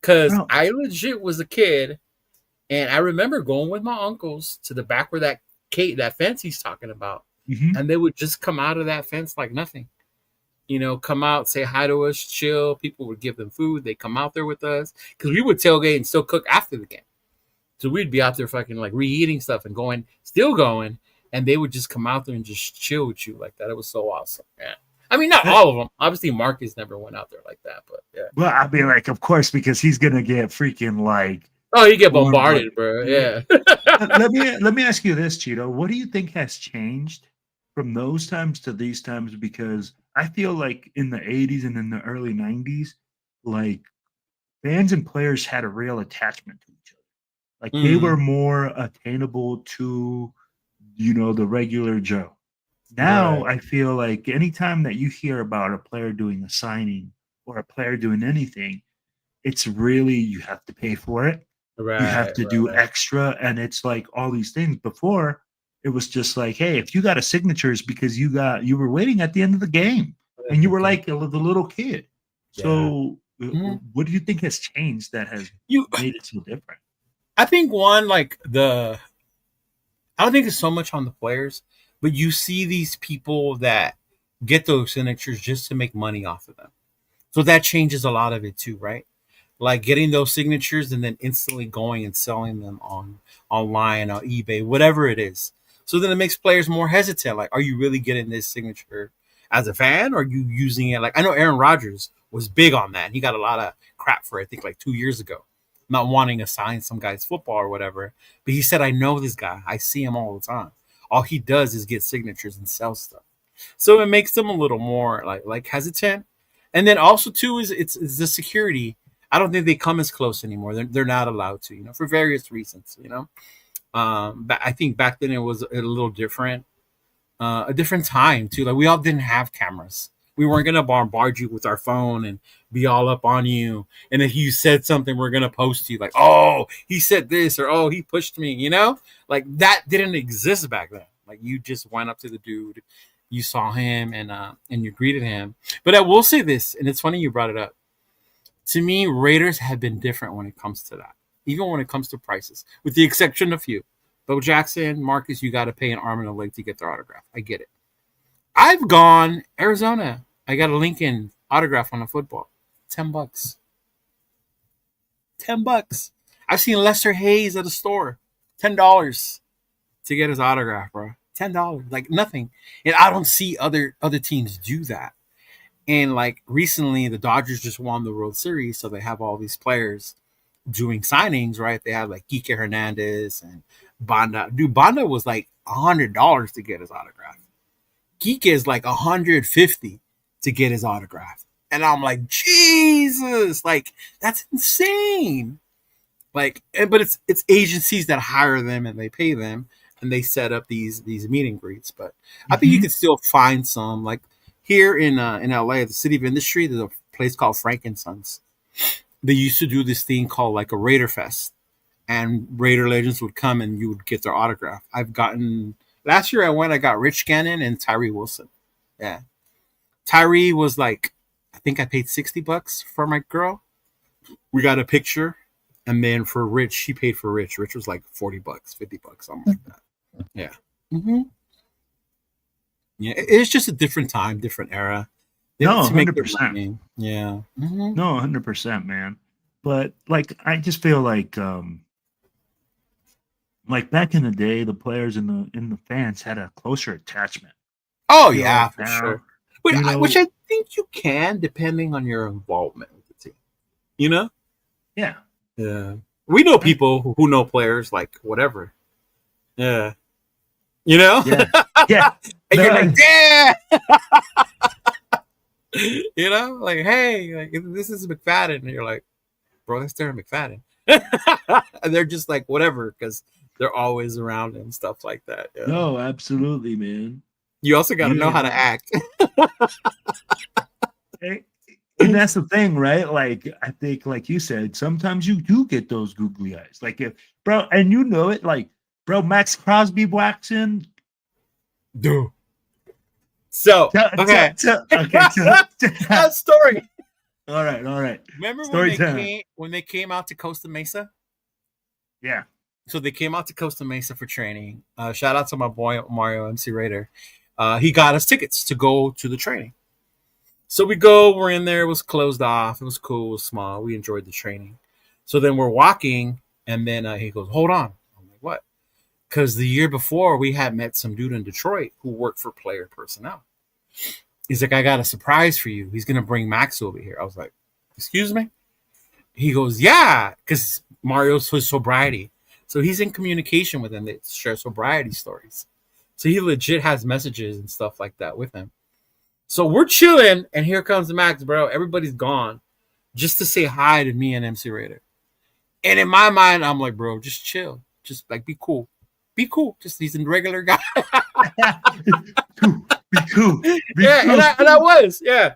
Because I legit was a kid, and I remember going with my uncles to the back where that fence he's talking about. Mm-hmm. And they would just come out of that fence like nothing. Come out, say hi to us, chill. People would give them food. They'd come out there with us. Because we would tailgate and still cook after the game. So we'd be out there fucking like reheating stuff and still going. And they would just come out there and just chill with you like that. It was so awesome. Yeah. I mean, not all of them. Obviously, Marcus never went out there like that, but yeah. Well, I mean, like, of course, because he's gonna get freaking like. Oh, you get bombarded, bro. Yeah. let me ask you this, Cheeto. What do you think has changed from those times to these times? Because I feel like in the 80s and in the early 90s, like fans and players had a real attachment to each other. Like they were more attainable to, the regular Joe. Now I feel like anytime that you hear about a player doing a signing or a player doing anything, it's really you have to pay for it. Right, you have to do extra, and it's like all these things. Before, it was just like, hey, if you got a signature, it's because you were waiting at the end of the game, and you were like the little kid. Yeah. So, what do you think has changed that has made it so different? I think one, I don't think it's so much on the players, but you see these people that get those signatures just to make money off of them. So that changes a lot of it too, right? Like getting those signatures and then instantly going and selling them online or eBay, whatever it is. So then it makes players more hesitant. Like, are you really getting this signature as a fan, or are you using it? Like, I know Aaron Rodgers was big on that. He got a lot of crap for it, I think like 2 years ago, not wanting to sign some guy's football or whatever. But he said, I know this guy. I see him all the time. All he does is get signatures and sell stuff. So it makes them a little more like hesitant. And then also too is it's the security. I don't think they come as close anymore. They're not allowed to, for various reasons, But I think back then it was a little different, a different time too. Like we all didn't have cameras. We weren't gonna bombard you with our phone and be all up on you. And if you said something, we're gonna post you like, oh, he said this, or oh, he pushed me. Like that didn't exist back then. Like you just went up to the dude, you saw him, and you greeted him. But I will say this, and it's funny you brought it up. To me, Raiders have been different when it comes to that, even when it comes to prices, with the exception of few. Bo Jackson, Marcus, you got to pay an arm and a leg to get their autograph. I get it. I've gone Arizona. I got a Lincoln autograph on a football. $10. $10. I've seen Lester Hayes at a store. $10 to get his autograph, bro. $10. Like nothing. And I don't see other teams do that. And like recently, the Dodgers just won the World Series, so they have all these players doing signings, right? They have like Kike Hernandez and Banda. Dude, Banda was like $100 to get his autograph. Kike is like $150 to get his autograph, and I'm like, Jesus, like that's insane. Like, but it's agencies that hire them and they pay them and they set up these meet and greets. But I think you can still find some like. Here in LA, the City of Industry, there's a place called Frankensons. They used to do this thing called like a Raider Fest, and Raider legends would come and you would get their autograph. Last year I got Rich Gannon and Tyree Wilson. Yeah. Tyree was like, I think I paid $60 for my girl. We got a picture. And then for Rich, she paid for Rich. Rich was like $40, $50, something like that. Yeah. Mm-hmm. Yeah, it's just a different time, different era. No, 100%. Yeah. Mm-hmm. No, 100%, man. But like, I just feel like back in the day, the players and the fans had a closer attachment. Oh yeah, for sure. Which I think you can, depending on your involvement with the team. Yeah. Yeah. We know people who know players like whatever. Yeah. Yeah. Yeah. And you're like, yeah. Like, hey, like this is McFadden. And you're like, bro, that's Darren McFadden. And they're just like, whatever, because they're always around and stuff like that. Yeah. No, absolutely, man. You also got to know how to act. And that's the thing, right? Like, I think, like you said, sometimes you do get those googly eyes. Like, and you know it, like, bro, Max Crosby walks in. Dude. So okay, that story. All right. Remember Story time. when they came out to Costa Mesa? Yeah. So they came out to Costa Mesa for training. Shout out to my boy Mario MC Raider. He got us tickets to go to the training. So we go. We're in there. It was closed off. It was cool. It was small. We enjoyed the training. So then we're walking, and then he goes, "Hold on." I'm like, "What?" Because the year before we had met some dude in Detroit who worked for player personnel. He's like, "I got a surprise for you. He's gonna bring Max over here." I was like, "Excuse me?" He goes, "Yeah," because Mario's his sobriety. So he's in communication with him. They share sobriety stories. So he legit has messages and stuff like that with him. So we're chilling, and here comes Max, bro. Everybody's gone just to say hi to me and MC Raider. And in my mind, I'm like, bro, just chill. Just like be cool. Be cool. Just he's a regular guy. Be cool. Yeah, and I was, yeah.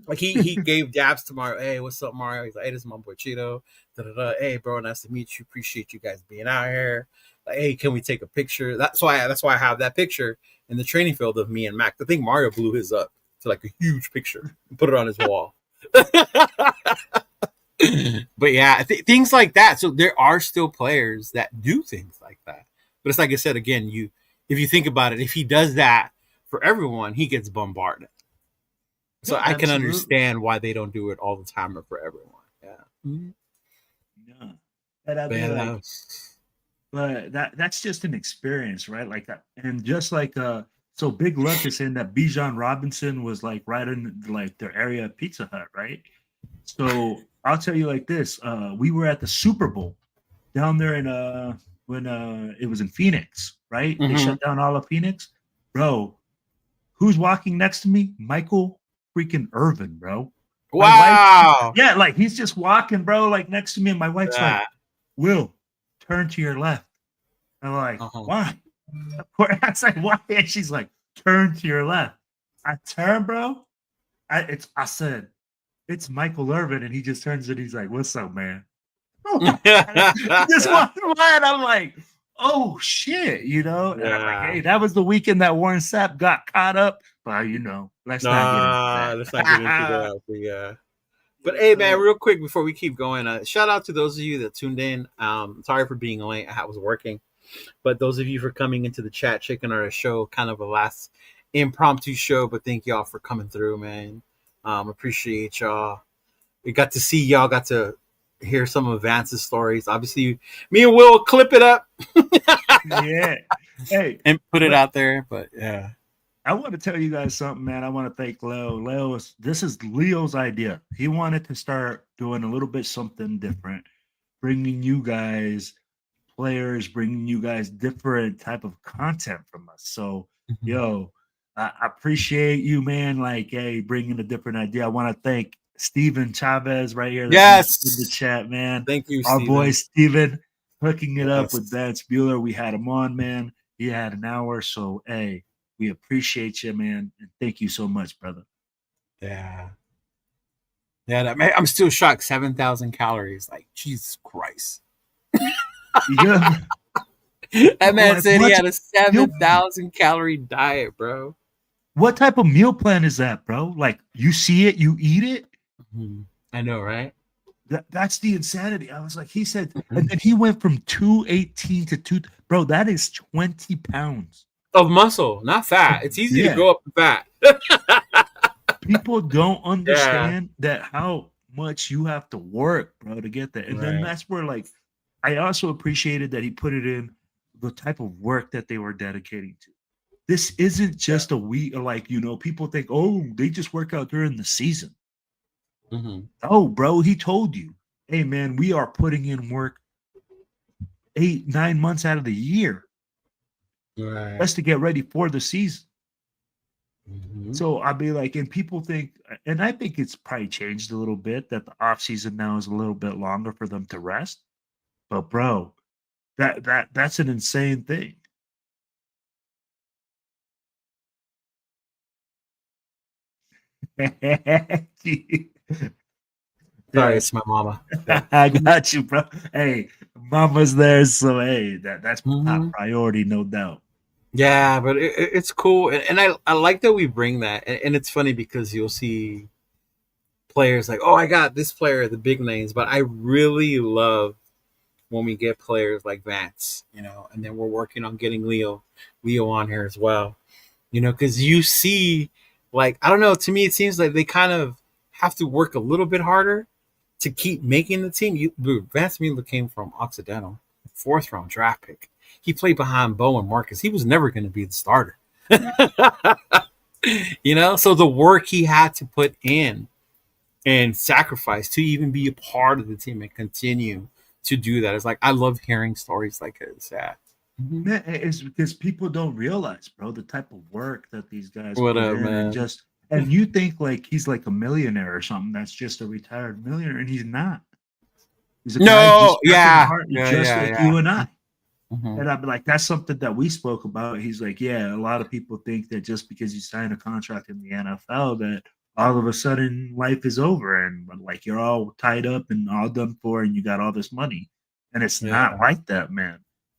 Like he gave dabs to Mario. Hey, what's up, Mario? He's like, hey, this is my boy Cheeto. Da-da-da. Hey, bro, nice to meet you. Appreciate you guys being out here. Like, hey, can we take a picture? That's why I have that picture in the training field of me and Mac. I think Mario blew his up to like a huge picture and put it on his wall. But yeah, things like that. So there are still players that do things like that. But it's like I said again, if you think about it, if he does that for everyone, he gets bombarded. So I can understand why they don't do it all the time or for everyone. Yeah. Mm-hmm. Yeah. And I mean, like, but that's just an experience, right? Like that, and just like so Big Luck is saying that Bijan Robinson was like right in like their area at Pizza Hut, right? So I'll tell you like this: we were at the Super Bowl down there in when it was in Phoenix, right? Mm-hmm. They shut down all of Phoenix, bro. Who's walking next to me? Michael freaking Irvin, bro. Wow. Yeah, like he's just walking, bro, like next to me, and my wife's like, "Will, turn to your left." I'm like, "Why?" I said, "Why?" And she's like, "Turn to your left." I turn, bro. I said, "It's Michael Irvin," and he just turns and he's like, "What's up, man?" Just walking by, and I'm like, "Oh shit," you know. And I'm like, "Hey, that was the weekend that Warren Sapp got caught up." But you know, let's not get into that. Let's not get into that. Yeah. But hey, man, real quick before we keep going, shout out to those of you that tuned in. Sorry for being late. I was working. But those of you for coming into the chat, checking out our show, kind of a last impromptu show. But thank y'all for coming through, man. Appreciate y'all. We got to see y'all, got to hear some of Vance's stories. Obviously, me and Will clip it up. Yeah. Hey. And put it out there. But yeah. I want to tell you guys something, man. I want to thank Leo. This is Leo's idea. He wanted to start doing a little bit something different, bringing you guys players, bringing you guys different type of content from us. So, yo, I appreciate you, man. Like, hey, bringing a different idea. I want to thank Steven Chavez right here. Yes, in the chat, man. Thank you, our Steven. boy Steven, hooking it up with Vance Mueller. We had him on, man. He had an hour. So, hey. We appreciate you, man, and thank you so much, brother. Yeah, man, I'm still shocked. 7,000 calories, like Jesus Christ. Yeah. That man said he had a 7,000 calorie diet, bro. What type of meal plan is that, bro? Like you see it, you eat it. Mm-hmm. I know, right? That's the insanity. I was like, he said, and then he went from 218 to 2. Bro, that is 20 pounds. Of muscle, not fat. It's easy to go up in fat. People don't understand that how much you have to work, bro, to get that. And then that's where, like, I also appreciated that he put it in the type of work that they were dedicating to. This isn't just a week, like, you know, people think, oh, they just work out during the season. Mm-hmm. Oh, bro, he told you, hey, man, we are putting in work 8-9 months out of the year. Right. Just to get ready for the season. Mm-hmm. So I'll be like, and people think, and I think it's probably changed a little bit that the off season now is a little bit longer for them to rest. But bro, that's an insane thing. Sorry, it's my mama. I got you, bro. Hey, mama's there, so hey, that's top priority, no doubt. Yeah, but it's cool, and I like that we bring that, and it's funny because you'll see players like, oh, I got this player, the big names, but I really love when we get players like Vance, and then we're working on getting Leo on here as well, because you see, like, I don't know, to me it seems like they kind of have to work a little bit harder to keep making the team. Vance Mueller came from Occidental, fourth round draft pick. He played behind Bo and Marcus. He was never going to be the starter. So the work he had to put in and sacrifice to even be a part of the team and continue to do that. It's like, I love hearing stories like this. Yeah. Mm-hmm. Man, it's because people don't realize, bro, the type of work that these guys What put up, in, man? and you think like he's like a millionaire or something. That's just a retired millionaire, and he's not. He's a guy just working hard, just like you and I. Mm-hmm. And I'd be like, that's something that we spoke about. He's like, yeah, a lot of people think that just because you sign a contract in the NFL, that all of a sudden life is over and like you're all tied up and all done for and you got all this money. And it's not like that, man.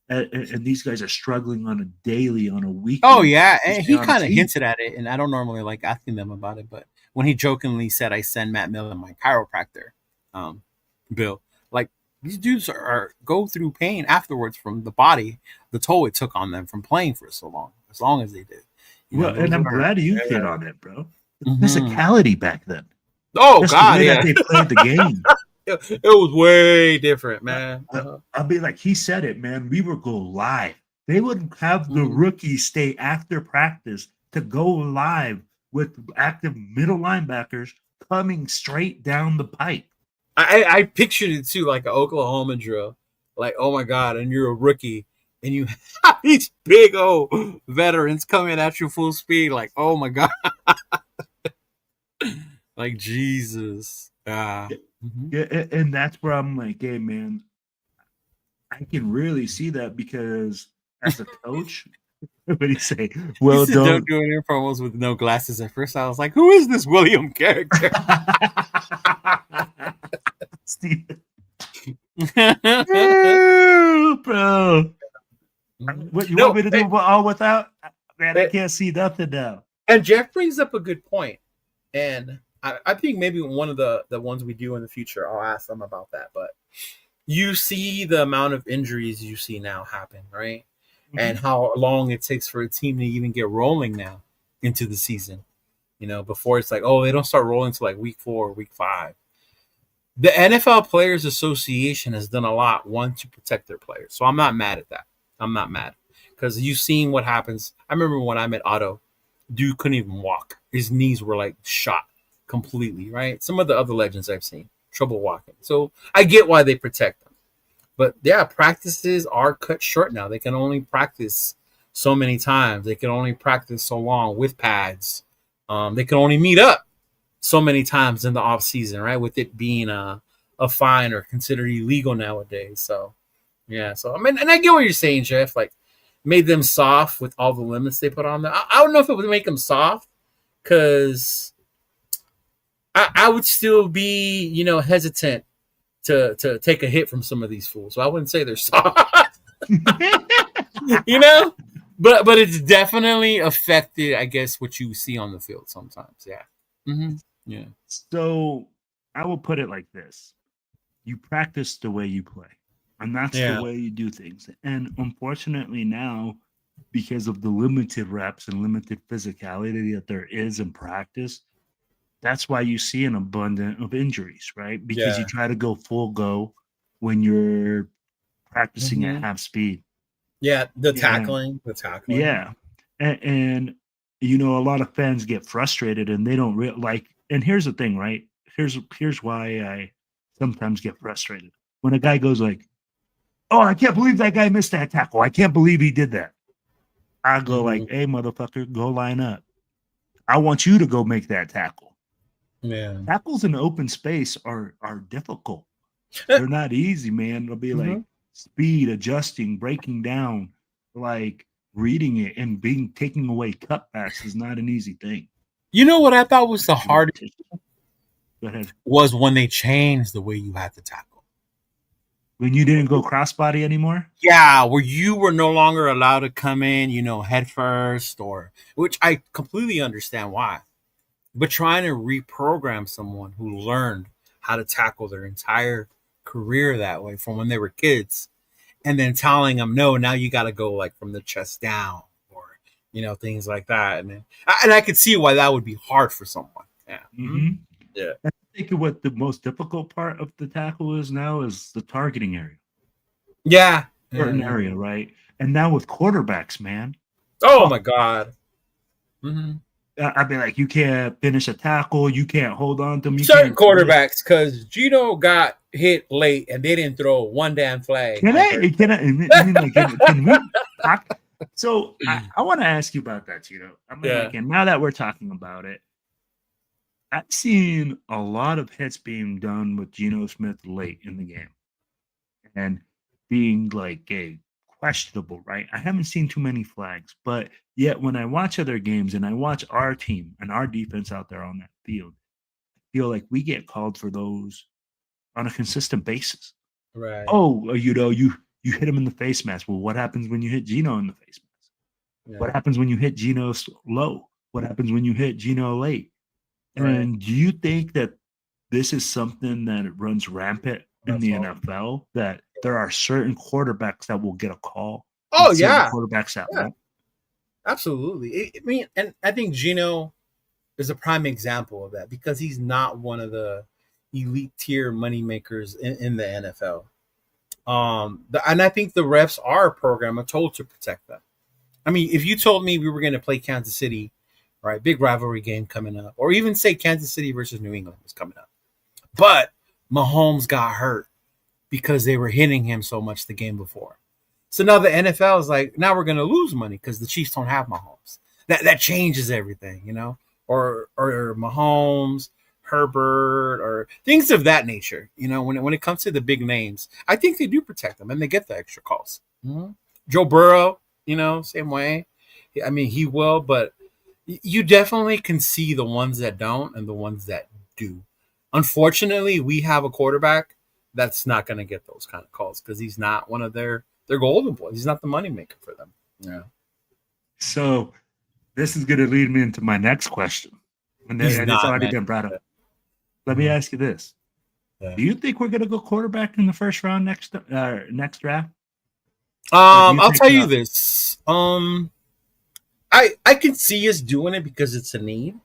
And these guys are struggling on a daily, on a weekly. Oh, yeah. And he kind of hinted at it, and I don't normally like asking them about it, but when he jokingly said, I send Matt Miller, my chiropractor, Bill, like, these dudes go through pain afterwards from the body, the toll it took on them from playing for so long, as long as they did. And I'm glad you hit on it, bro. The physicality back then. Oh, just God, the way that they played the game. It was way different, man. I'll be like, he said it, man. We would go live. They wouldn't have the rookies stay after practice to go live with active middle linebackers coming straight down the pipe. I pictured it too, like an Oklahoma drill. Like, oh my God, and you're a rookie, and you have these big old veterans coming at you full speed. Like, oh my God. Like, Jesus. Yeah, and that's where I'm like, hey, man, I can really see that because as a coach, what do you say? Well, don't do any promos with no glasses. At first, I was like, who is this William character? Steve. Ooh, bro. What you want me to do all without? Man, I can't see nothing now. And Jeff brings up a good point. And I think maybe one of the ones we do in the future, I'll ask them about that. But you see the amount of injuries you see now happen, right? Mm-hmm. And how long it takes for a team to even get rolling now into the season. Before it's like, oh, they don't start rolling until like week 4 or week 5. The NFL Players Association has done a lot, one, to protect their players. So I'm not mad at that. I'm not mad. Because you've seen what happens. I remember when I met Otto, dude couldn't even walk. His knees were like shot completely, right? Some of the other legends I've seen, trouble walking. So I get why they protect them. But yeah, practices are cut short now. They can only practice so many times. They can only practice so long with pads. They can only meet up so many times in the off season, right? With it being a fine or considered illegal nowadays. So yeah, so I mean, and I get what you're saying, Jeff. Like, made them soft with all the limits they put on them. I don't know if it would make them soft, because I would still be, hesitant to take a hit from some of these fools. So I wouldn't say they're soft, but it's definitely affected, I guess, what you see on the field sometimes. Yeah. Mm-hmm. Yeah. So I will put it like this. You practice the way you play. And that's the way you do things. And unfortunately now, because of the limited reps and limited physicality that there is in practice, that's why you see an abundance of injuries, right? Because you try to go full go when you're practicing at half speed. Yeah, the tackling. Yeah. And a lot of fans get frustrated and they don't and here's the thing, right? Here's why I sometimes get frustrated. When a guy goes like, oh, I can't believe that guy missed that tackle. I can't believe he did that. I go like, hey, motherfucker, go line up. I want you to go make that tackle. Yeah. Tackles in open space are difficult. They're not easy, man. It'll be like speed, adjusting, breaking down, like reading it and taking away cutbacks is not an easy thing. You know what I thought was the hardest? Was when they changed the way you had to tackle. When you didn't go crossbody anymore? Yeah, where you were no longer allowed to come in, head first, or which I completely understand why. But trying to reprogram someone who learned how to tackle their entire career that way from when they were kids, and then telling them, no, now you got to go like from the chest down, or things like that, and I could see why that would be hard for someone. Yeah, yeah. I think what the most difficult part of the tackle is now is the targeting area. Yeah, certain area, right? And now with quarterbacks, man. Oh my God. I'd be like, you can't finish a tackle, you can't hold on to them. Certain quarterbacks, because Gino got hit late and they didn't throw one damn flag. Can we talk? So I want to ask you about that, Gino. And now that we're talking about it, I've seen a lot of hits being done with Geno Smith late in the game and being like a questionable, right? I haven't seen too many flags, but yet when I watch other games and I watch our team and our defense out there on that field, I feel like we get called for those on a consistent basis. Right. Oh, you hit him in the face mask. Well, what happens when you hit Geno in the face mask? Yeah. What happens when you hit Geno low? What happens when you hit Geno late? Right. And do you think that this is something that runs rampant in the NFL, that there are certain quarterbacks that will get a call? Oh, yeah. Quarterbacks that won't? Absolutely. I mean, and I think Geno is a prime example of that because he's not one of the elite tier money makers in the NFL. And I think the refs are programmed and told to protect them. I mean, if you told me we were going to play Kansas City, right, big rivalry game coming up, or even say Kansas City versus New England was coming up, but Mahomes got hurt because they were hitting him so much the game before. So now the NFL is like, now we're going to lose money because the Chiefs don't have Mahomes. That changes everything, or Mahomes, Herbert, or things of that nature. When it comes to the big names, I think they do protect them and they get the extra calls. Mm-hmm. Joe Burrow, same way. I mean, he will, but you definitely can see the ones that don't and the ones that do. Unfortunately, we have a quarterback that's not going to get those kind of calls because he's not one of their golden boys. He's not the moneymaker for them. Yeah. So this is going to lead me into my next question. And it's already been brought up. Let me ask you this. Yeah. Do you think we're going to go quarterback in the first round next draft? I'll tell you this. I can see us doing it because it's a need.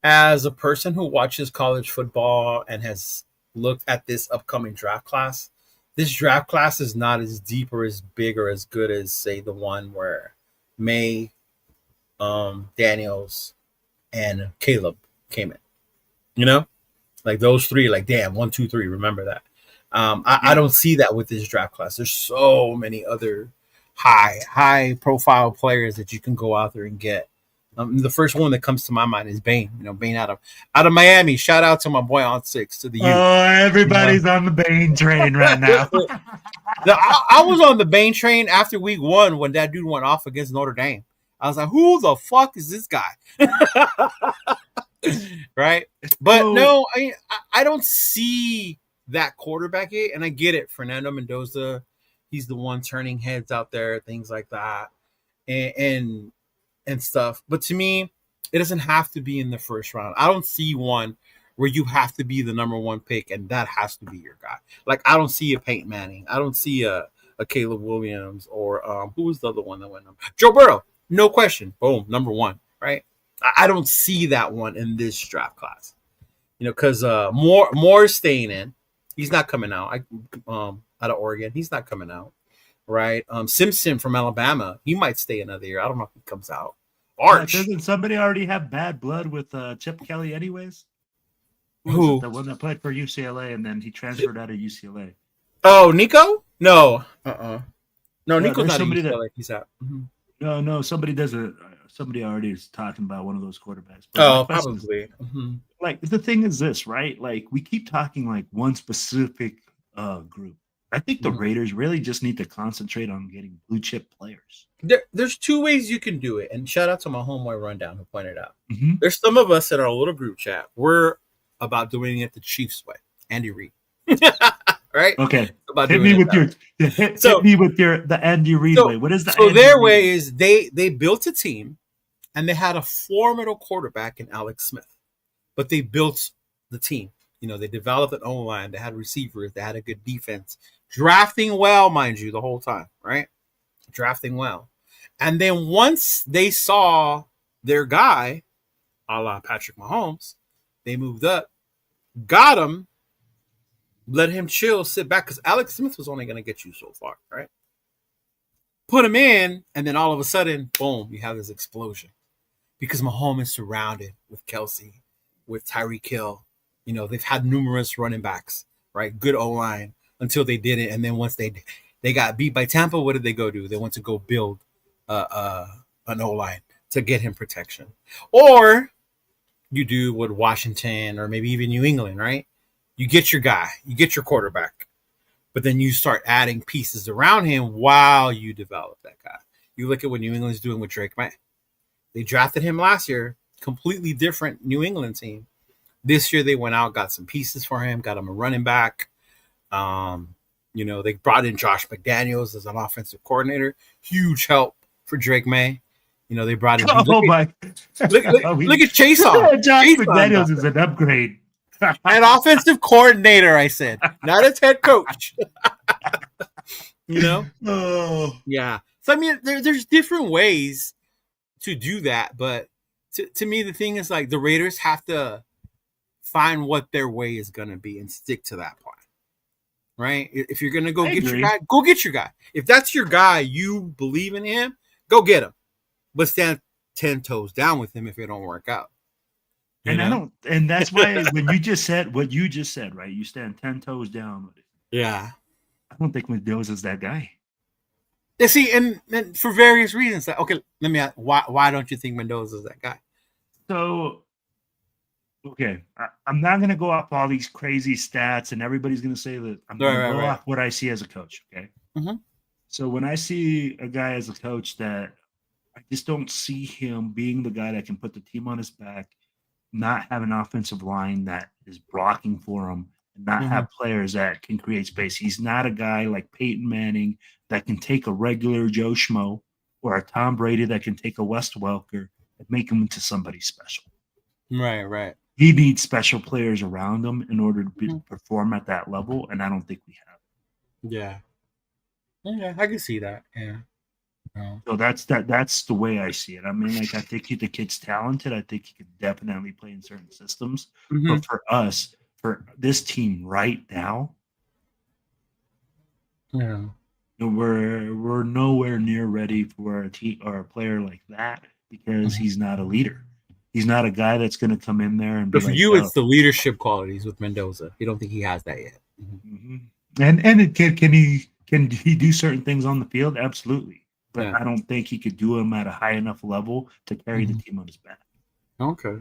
As a person who watches college football and has looked at this upcoming draft class, this draft class is not as deep or as big or as good as, say, the one where May, Daniels, and Caleb came in. Like those three, like, damn, 1, 2, 3, remember that. I don't see that with this draft class. There's so many other high profile players that you can go out there and get. The first one that comes to my mind is Bain. Bain out of Miami. Shout out to my boy on 6 to the youth. Oh, everybody's on the Bain train right now. I was on the Bain train after week 1 when that dude went off against Notre Dame. I was like, who the fuck is this guy? Right? But no, I don't see that quarterback yet, and I get it. Fernando Mendoza, he's the one turning heads out there, things like that, and stuff. But to me, it doesn't have to be in the first round. I don't see one where you have to be the number 1 pick, and that has to be your guy. Like, I don't see a Peyton Manning. I don't see a Caleb Williams, or who was the other one that went up? Joe Burrow. No question. Boom, number 1, right? I don't see that one in this draft class. Because Moore is staying in. He's not coming out. Out of Oregon, he's not coming out. Right? Simpson from Alabama, he might stay another year. I don't know if he comes out. Arch. Doesn't somebody already have bad blood with Chip Kelly anyways? Who? The one that played for UCLA and then he transferred out of UCLA. Oh, Nico? No. No, Nico's not at UCLA. He's out. Mm-hmm. No, somebody doesn't. Somebody already is talking about one of those quarterbacks. But probably. Like, the thing is this, right? Like, we keep talking like one specific group. I think the Raiders really just need to concentrate on getting blue chip players. There's 2 ways you can do it. And shout out to my homeboy Rundown who pointed out. Mm-hmm. There's some of us in our little group chat. We're about doing it the Chiefs way. Andy Reid. right? Okay. About Hit doing me it with that your way. hit So me with the Andy Reid way. What is the so Andy their Reid way is they built a team and they had a formidable quarterback in Alex Smith, but they built the team. You know, they developed an O line, they had receivers, they had a good defense, drafting well, mind you, the whole time, right? Drafting well. And then once they saw their guy, a la Patrick Mahomes, they moved up, got him, let him chill, sit back, because Alex Smith was only going to get you so far, right? Put him in, and then all of a sudden, boom, you have this explosion. Because Mahomes is surrounded with Kelsey, with Tyreek Hill. You know, they've had numerous running backs, right? Good O-line until they did it. And then once they got beat by Tampa, what did they go do? They went to go build an O-line to get him protection. Or you do what Washington or maybe even New England, right? You get your guy, you get your quarterback, but then you start adding pieces around him while you develop that guy. You look at what New England's doing with Drake May. They drafted him last year, completely different New England team. This year they went out, got some pieces for him, got him a running back. They brought in Josh McDaniels as an offensive coordinator. Huge help for Drake May. You know, they brought in. Oh my! Look at Chase on. Josh McDaniels is an upgrade. An offensive coordinator, I said, not a head coach. You know? Oh. Yeah. So I mean, there's different ways to do that, but to me, the thing is like the Raiders have to find what their way is going to be and stick to that plan. Right? If you're going to go get your guy, go get your guy. If that's your guy, you believe in him, go get him. But stand 10 toes down with him if it don't work out. And that's why when you just said what you just said, right? You stand 10 toes down with it. Yeah. I don't think Mendoza's that guy. You see, and for various reasons. Like, okay, let me ask, why don't you think Mendoza's that guy? So, okay, I'm not going to go off all these crazy stats, and everybody's going to say that I'm going to go off what I see as a coach, okay? Mm-hmm. So when I see a guy as a coach that I just don't see him being the guy that can put the team on his back, not have an offensive line that is blocking for him, and not have players that can create space. He's not a guy like Peyton Manning that can take a regular Joe Schmo or a Tom Brady that can take a Wes Welker and make him into somebody special. Right. He needs special players around him in order to perform at that level, and I don't think we have it. Yeah, I can see that. Yeah. So that's the way I see it. I mean, like I think the kid's talented. I think he could definitely play in certain systems. But for us, for this team right now, we're nowhere near ready for a team or a player like that because he's not a leader. He's not a guy that's going to come in there and be but for you, it's the leadership qualities with Mendoza. You don't think he has that yet. And can he do certain things on the field? Absolutely. But I don't think he could do them at a high enough level to carry the team on his back. Okay.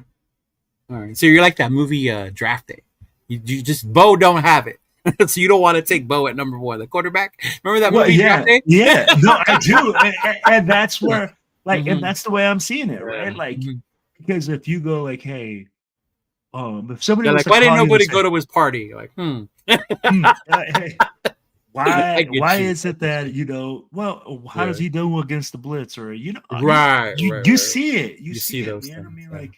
All right. So you're like that movie Draft Day. You just Bo don't have it. So you don't want to take Bo at number 1, the quarterback. Remember that movie Draft Day? Yeah. No, I do. And that's where and that's the way I'm seeing it, right? Like because if you go like, hey, if somebody was like, why didn't nobody go to his party? Like, hey, why is it that how does he do against the blitz or you see it you see those things, I mean, like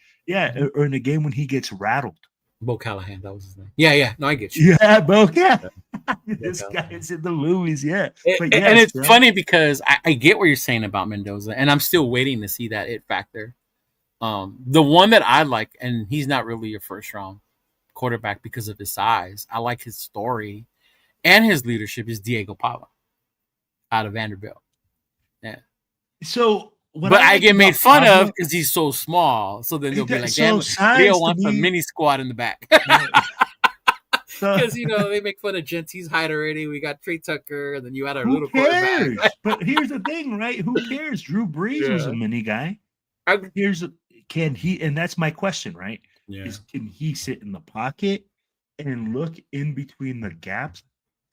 or in a game when he gets rattled. Bo Callahan, that was his name. Yeah, no, I get you. Yeah, Bo, this guy is in the movies, and it's funny because I get what you're saying about Mendoza, and I'm still waiting to see that it factor. The one that I like, and he's not really a first round quarterback because of his size. I like his story. And his leadership is Diego Pava out of Vanderbilt. Yeah. So, but I get made fun of because he's so small. So then they'll be like, "Damn, Leo wants a mini squad in the back." Because they make fun of Gentie's height already. We got Trey Tucker, and then you had our little quarterback. But here's the thing, right? Who cares? Drew Brees was a mini guy. Can he? And that's my question, right? Yeah. Can he sit in the pocket and look in between the gaps?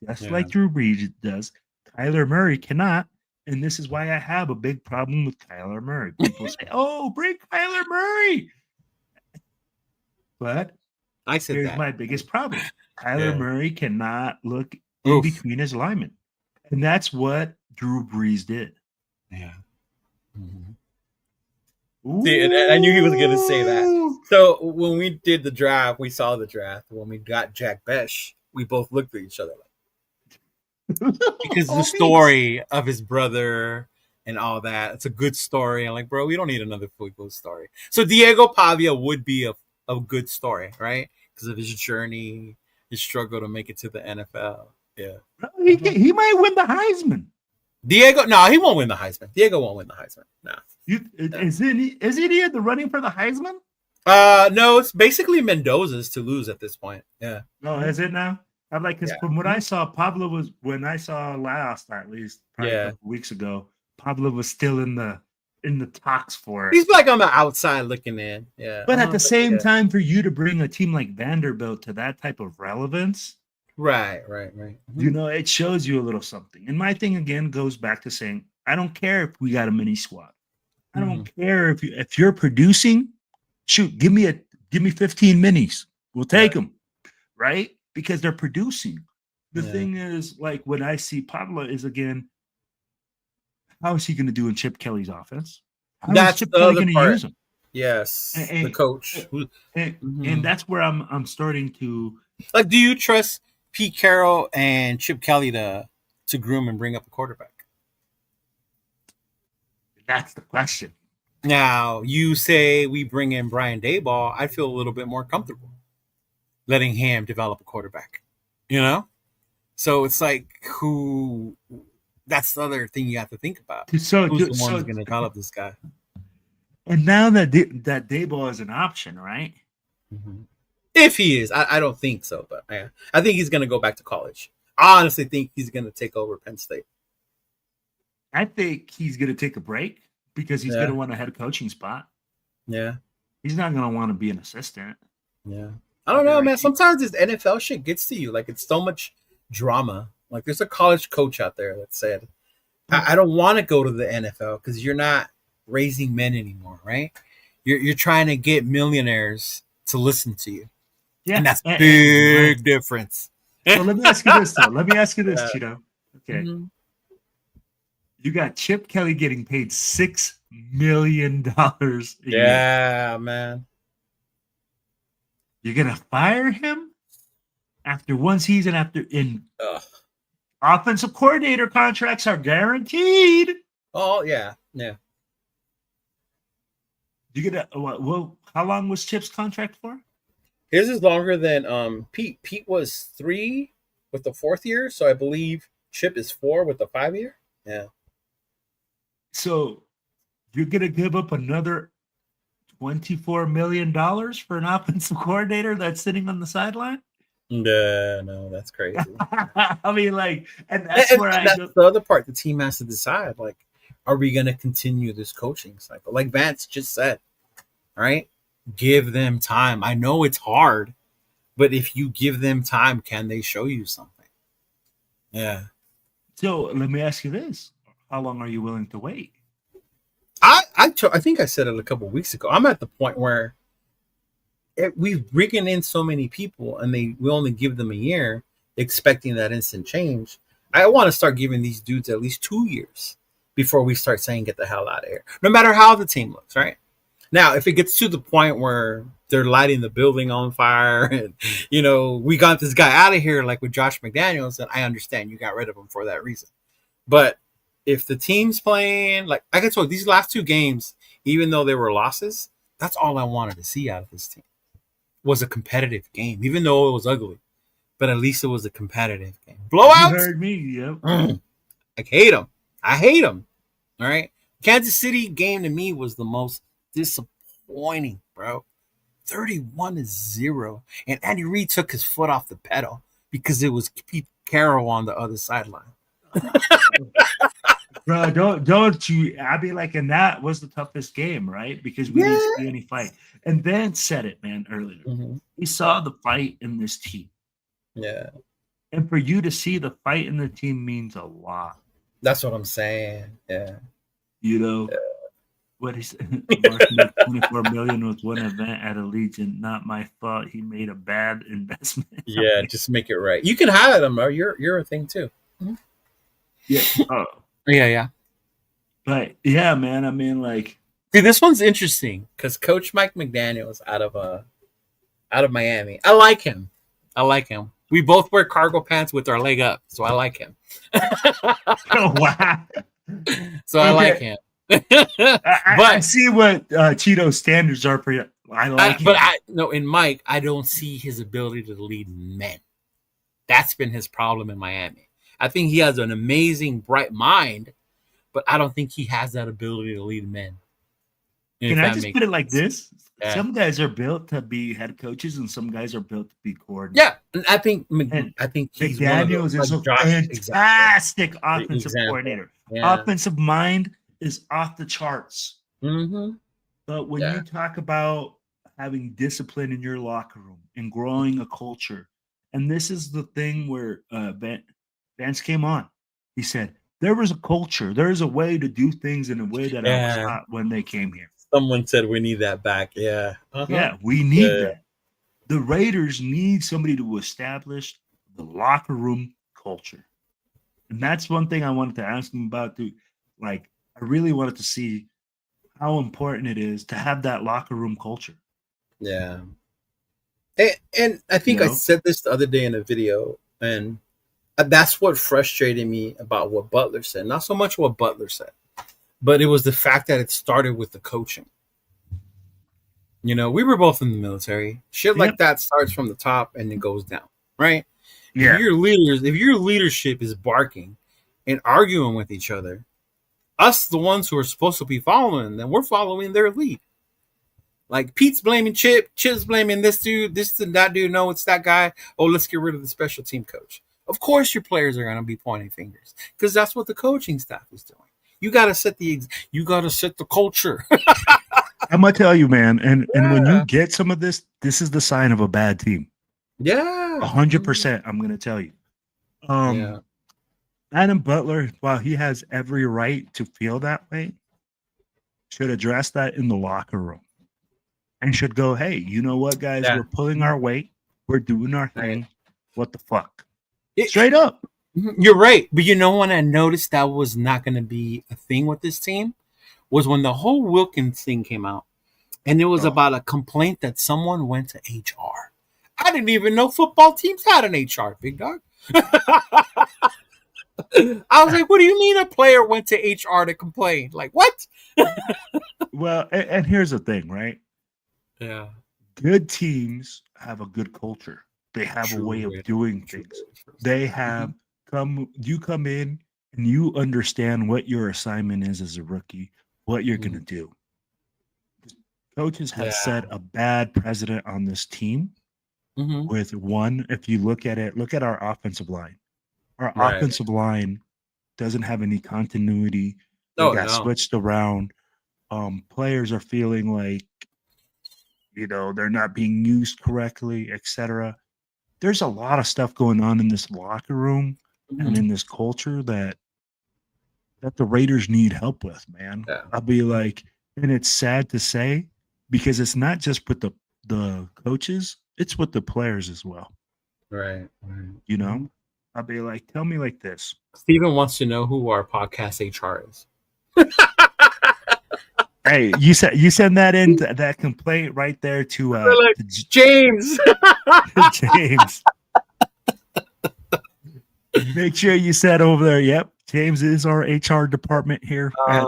Just like Drew Brees does. Kyler Murray cannot, and this is why I have a big problem with Kyler Murray. People say, "Oh, bring Kyler Murray," but I said here's my biggest problem: Kyler Murray cannot look in between his linemen. And that's what Drew Brees did. Yeah. Mm-hmm. See, and I knew he was going to say that. So when we did the draft, we saw the draft. When we got Jack Besh, we both looked at each other like, because the story of his brother and all that, it's a good story. I'm like, bro, we don't need another football story. So Diego Pavia would be a good story, right? Because of his journey, his struggle to make it to the NFL. Yeah. He might win the Heisman. Diego, no, he won't win the Heisman. Diego won't win the Heisman. No. Isn't he in the running for the Heisman? No, it's basically Mendoza's to lose at this point. Yeah. No, is it now? I'm like, because from what I saw, Pablo was, when I saw last, at least probably a couple weeks ago, Pablo was still in the talks for it. He's like on the outside looking in. Yeah. But at the same time, for you to bring a team like Vanderbilt to that type of relevance, right. You know, it shows you a little something. And my thing again goes back to saying, I don't care if we got a mini squad. I don't care if you're producing. Shoot, give me 15 minis. We'll take them, right? Because they're producing. The thing is, like, when I see Pablo is, again, how is he going to do in Chip Kelly's offense? That's Chip Kelly going to use him? Yes, the coach. And that's where I'm starting to, like, do you trust Pete Carroll and Chip Kelly to groom and bring up a quarterback? That's the question. Now, you say we bring in Brian Daboll, I feel a little bit more comfortable letting him develop a quarterback, you know? So it's like, that's the other thing you have to think about. Who's the one who's going to develop this guy? And now that Daboll is an option, right? Mm-hmm. If he is, I don't think so, but I think he's going to go back to college. I honestly think he's going to take over Penn State. I think he's going to take a break because he's going to want a head coaching spot. Yeah. He's not going to want to be an assistant. Yeah. I don't know, man. Sometimes this NFL shit gets to you. Like, it's so much drama. Like, there's a college coach out there that said, I don't want to go to the NFL because you're not raising men anymore, right? You're trying to get millionaires to listen to you. Yeah. And that's a big difference. So let me ask you this, though. Cheeto. Okay. Mm-hmm. You got Chip Kelly getting paid $6 million a year. Yeah, man. You're gonna fire him after one season? Offensive coordinator contracts are guaranteed. Oh yeah. You gonna how long was Chip's contract for? His is longer than Pete. Pete was 3 with the 4th year, so I believe Chip is 4 with the 5 year. Yeah. So you're gonna give up another $24 million for an offensive coordinator that's sitting on the sideline? No, that's crazy. I mean, like, and that's the other part. The team has to decide, like, are we going to continue this coaching cycle? Like Vance just said, right? Give them time. I know it's hard, but if you give them time, can they show you something? Yeah. So let me ask you this. How long are you willing to wait? I think I said it a couple of weeks ago. I'm at the point where we've bringing in so many people and we only give them a year expecting that instant change. I want to start giving these dudes at least 2 years before we start saying get the hell out of here, no matter how the team looks, right? Now, if it gets to the point where they're lighting the building on fire and, we got this guy out of here, like with Josh McDaniels, then I understand you got rid of him for that reason. But if the team's playing, like I told you, these last 2 games, even though they were losses, that's all I wanted to see out of this team. Was a competitive game, even though it was ugly. But at least it was a competitive game. Blowouts? You heard me, yep. I hate them. All right? Kansas City game to me was the most disappointing, bro. 31-0. And Andy Reid took his foot off the pedal because it was Pete Carroll on the other sideline. Bro, don't you? I mean, like, and that was the toughest game, right? Because we didn't see any fight. And Vance said it, man, earlier. Mm-hmm. He saw the fight in this team. Yeah. And for you to see the fight in the team means a lot. That's what I'm saying. Yeah. What is Mark made 24 million with one event at Allegiant? Not my fault. He made a bad investment. Yeah, just make it right. You can highlight them, bro. You're a thing too. Yeah. Oh, Yeah. but yeah, man. I mean, like, See, this one's interesting because Coach Mike McDaniel's out of Miami. I like him. We both wear cargo pants with our leg up, so I like him. oh, wow. So I like him. I see what Cheeto's standards are for you. I like him. But in Mike, I don't see his ability to lead men. That's been his problem in Miami. I think he has an amazing, bright mind, but I don't think he has that ability to lead men. Can I just put it like this? Yeah. Some guys are built to be head coaches, and some guys are built to be coordinators. Yeah, and I think he's McDaniels is a fantastic offensive coordinator. Yeah. Offensive mind is off the charts. Mm-hmm. But when you talk about having discipline in your locker room and growing a culture, and this is the thing where Vance came on. He said, there was a culture. There is a way to do things in a way that I was taught when they came here. Someone said we need that back. Yeah. Uh-huh. Yeah, we need that. The Raiders need somebody to establish the locker room culture. And that's one thing I wanted to ask him about too. Like, I really wanted to see how important it is to have that locker room culture. Yeah. And I think I said this the other day in a video, and that's what frustrated me about what Butler said. Not so much what Butler said, but it was the fact that it started with the coaching. We were both in the military. Shit like that starts from the top and it goes down, right? Yeah. If your leadership is barking and arguing with each other, us, the ones who are supposed to be following them, we're following their lead. Like Pete's blaming Chip's blaming this dude, this and that dude. No, it's that guy. Oh, let's get rid of the special team coach. Of course, your players are going to be pointing fingers because that's what the coaching staff is doing. You got to set the culture. I'm gonna tell you, man, and when you get some of this is the sign of a bad team. Yeah, 100%. I'm gonna tell you. Adam Butler, while he has every right to feel that way, should address that in the locker room and should go, hey, you know what, guys? We're pulling our weight. We're doing our thing. Right. What the fuck? Straight up. You're right. But when I noticed that was not going to be a thing with this team was when the whole Wilkins thing came out. And it was about a complaint that someone went to HR. I didn't even know football teams had an HR, big dog. I was like, what do you mean a player went to HR to complain? Like, what? Well, and here's the thing, right? Yeah. Good teams have a good culture. They have a way of doing things. They have you come in and you understand what your assignment is as a rookie, what you're going to do. Coaches have set a bad precedent on this team with one. If you look at our offensive line. Our offensive line doesn't have any continuity. They got switched around. Players are feeling like, they're not being used correctly, etc. There's a lot of stuff going on in this locker room and in this culture that the Raiders need help with, man. Yeah. I'll be like, and it's sad to say because it's not just with the coaches, it's with the players as well. Right. I'll be like, tell me like this. Steven wants to know who our podcast HR is. Hey, you send that in that complaint right there to James. James. Make sure you said over there. Yep, James is our HR department here at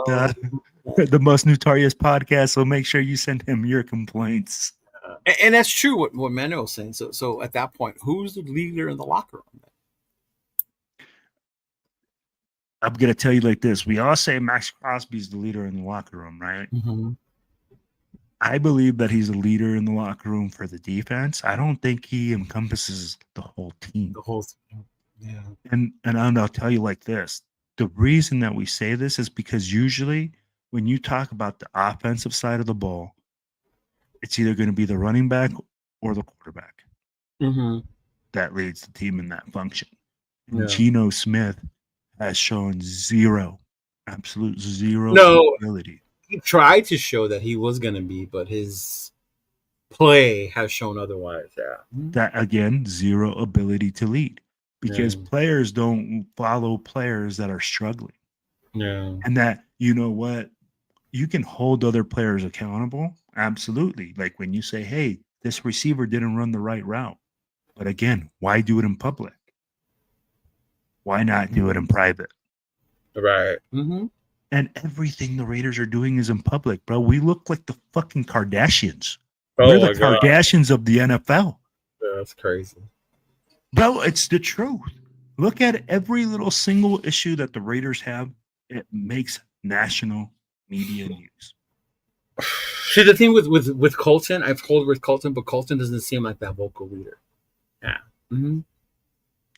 the Most Notorious Podcast. So make sure you send him your complaints. And that's true what Manuel was saying. So at that point, who's the leader in the locker room? I'm going to tell you like this. We all say Max Crosby's the leader in the locker room, right? Mm-hmm. I believe that he's a leader in the locker room for the defense. I don't think he encompasses the whole team. Yeah. And I'll tell you like this. The reason that we say this is because usually when you talk about the offensive side of the ball, it's either going to be the running back or the quarterback that leads the team in that function. And Geno Smith has shown absolute zero ability. he tried to show that he was going to be, but his play has shown otherwise. Yeah. That again, zero ability to lead because players don't follow players that are struggling. Yeah. And that, you know what, you can hold other players accountable. Absolutely. Like when you say, hey, this receiver didn't run the right route. But again, why do it in public? Why not do it in private? Right. Mm-hmm. And everything the Raiders are doing is in public, bro. We look like the fucking Kardashians. Oh We're the my God. Kardashians of the NFL. Yeah, that's crazy. Bro, it's the truth. Look at every little single issue that the Raiders have. It makes national media news. See, the thing with Colton, I've told with Colton, but Colton doesn't seem like that vocal leader. Yeah. Mm-hmm.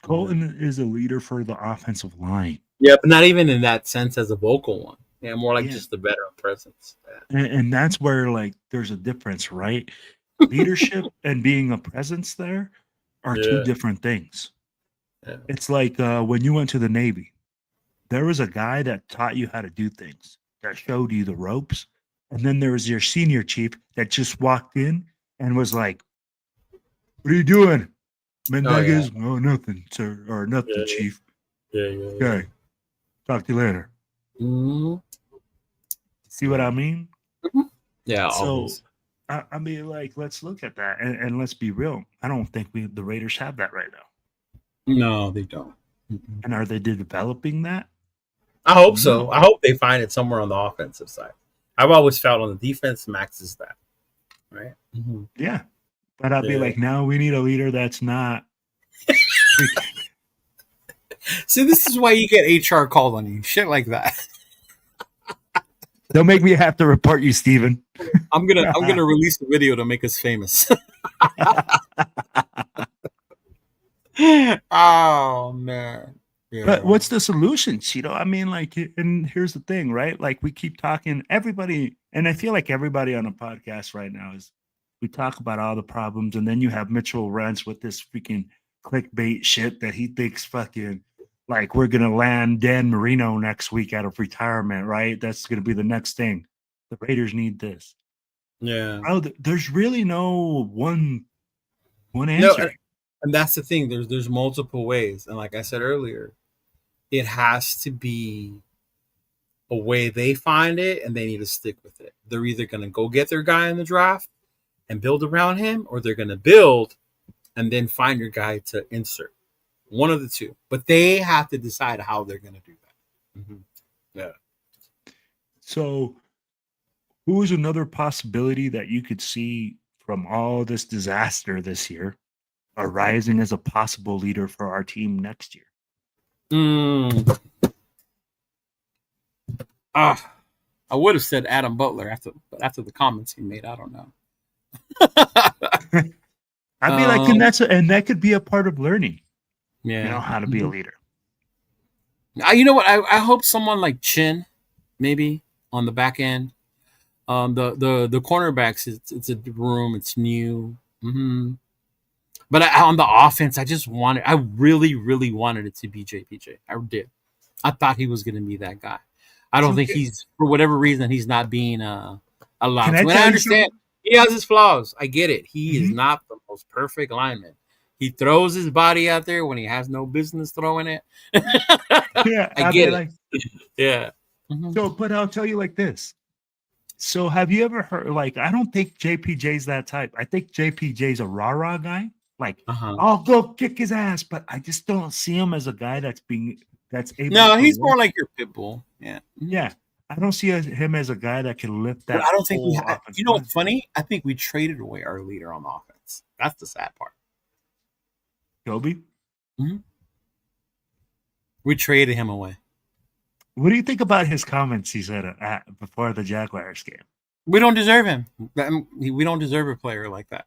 Colton is a leader for the offensive line. Yeah, but not even in that sense as a vocal one. Yeah, more like just the veteran presence. Yeah. And that's where, like, there's a difference, right? Leadership and being a presence there are two different things. Yeah. It's like when you went to the Navy, there was a guy that taught you how to do things, that showed you the ropes. And then there was your senior chief that just walked in and was like, what are you doing? Mendegas? Oh, nothing, sir. Or nothing, chief. Okay. Talk to you later. Mm-hmm. See what I mean? Mm-hmm. Yeah. So, I mean, like, let's look at that and let's be real. I don't think the Raiders have that right now. No, they don't. Mm-hmm. And are they developing that? I hope so. I hope they find it somewhere on the offensive side. I've always felt on the defense, Max is that. Right? Mm-hmm. Yeah. But I'd be like, no, we need a leader that's not. See, this is why you get HR called on you. Shit like that. Don't make me have to report you, Steven. I'm gonna release the video to make us famous. Oh man. Yeah. But what's the solution, Cheeto? I mean, like, and here's the thing, right? Like, we keep talking, everybody, and I feel like everybody on a podcast right now is, we talk about all the problems, and then you have Mitchell Rents with this freaking clickbait shit that he thinks fucking, like, we're going to land Dan Marino next week out of retirement, right? That's going to be the next thing. The Raiders need this. Yeah. Oh, there's really no one answer. No, and that's the thing. There's multiple ways. And like I said earlier, it has to be a way they find it and they need to stick with it. They're either going to go get their guy in the draft and build around him, or they're going to build and then find your guy to insert. One of the two. But they have to decide how they're going to do that. Mm-hmm. Yeah. So who is another possibility that you could see from all this disaster this year arising as a possible leader for our team next year? I would have said Adam Butler after the comments he made. I don't know. I'd be like, and that could be a part of learning. Yeah, you know how to be a leader. You know what? I hope someone like Chin, maybe on the back end. The cornerbacks, it's a room, it's new. Mm-hmm. But on the offense, I really, really wanted it to be JPJ. I did. I thought he was going to be that guy. I don't think he's, for whatever reason, he's not being allowed. I understand he has his flaws. I get it. He is not the most perfect lineman. He throws his body out there when he has no business throwing it. Yeah, I get it. Yeah. Mm-hmm. So, but I'll tell you like this. So, have you ever heard? Like, I don't think JPJ's that type. I think JPJ's a rah-rah guy. Like, I'll go kick his ass, but I just don't see him as a guy that's able. No, he's more like your pit bull. Yeah. Yeah. I don't see him as a guy that can lift that. But I don't think we have. You know what's funny? I think we traded away our leader on the offense. That's the sad part. Kobe? Mm-hmm. We traded him away. What do you think about his comments he said before the Jaguars game? We don't deserve him. We don't deserve a player like that.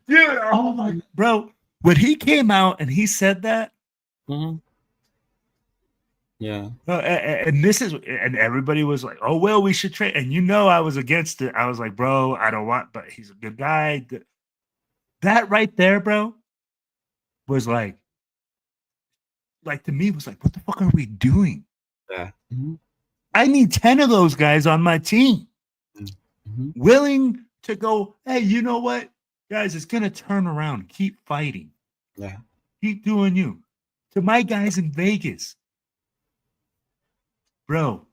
Dude, oh my, bro. When he came out and he said that, yeah. And everybody was like, oh, well, we should trade. And I was against it. I was like, bro, I don't want, but he's a good guy. That right there, bro, was like to me, was like, what the fuck are we doing? Yeah. I need 10 of those guys on my team. Mm-hmm. Willing to go, hey, you know what? Guys, it's going to turn around. Keep fighting. Yeah. Keep doing you. To my guys in Vegas. Bro.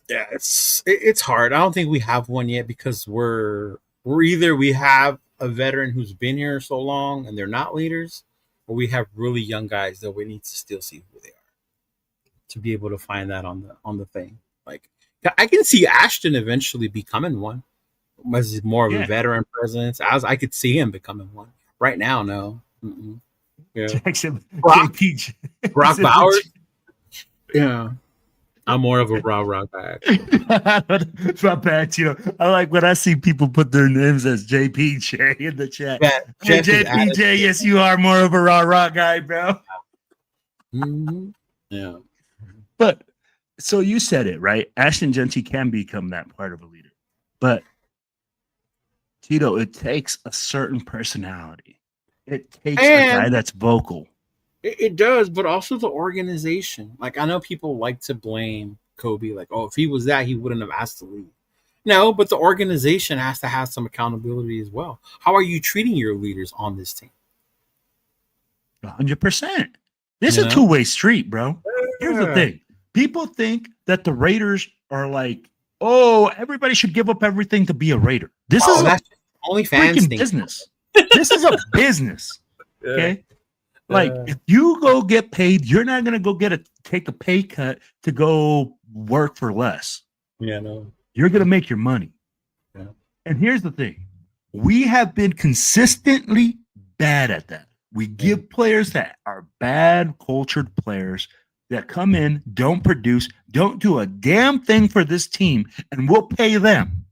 Yeah, it's hard. I don't think we have one yet because we're either we have a veteran who's been here so long and they're not leaders, or we have really young guys that we need to still see who they are to be able to find that on the thing. Like I can see Ashton eventually becoming one. As more of a veteran presence, as I could see him becoming one. Right now, no. Mm-mm. Yeah. Jackson, Brock Bowers. Yeah. I'm more of a rah guy. It's not bad, I like when I see people put their names as JPJ in the chat. Yeah, hey, JPJ, yes, you are more of a rah guy, bro. Mm-hmm. Yeah. But so you said it, right? Ashton Genty can become that part of a leader. But Tito, it takes a certain personality. It takes a guy that's vocal. It does, but also the organization. Like, I know people like to blame Kobe, like, oh, if he was that, he wouldn't have asked to leave. No, but the organization has to have some accountability as well. How are you treating your leaders on this team? 100%. This is a two-way street, bro. Here's the thing. People think that the Raiders are like, oh, everybody should give up everything to be a Raider. This is a only freaking business. This is a business. Okay? Like, if you go get paid, you're not going to go take a pay cut to go work for less. Yeah, no. You're going to make your money. Yeah. And here's the thing. We have been consistently bad at that. We give players that are bad cultured players that come in, don't produce, don't do a damn thing for this team, and we'll pay them.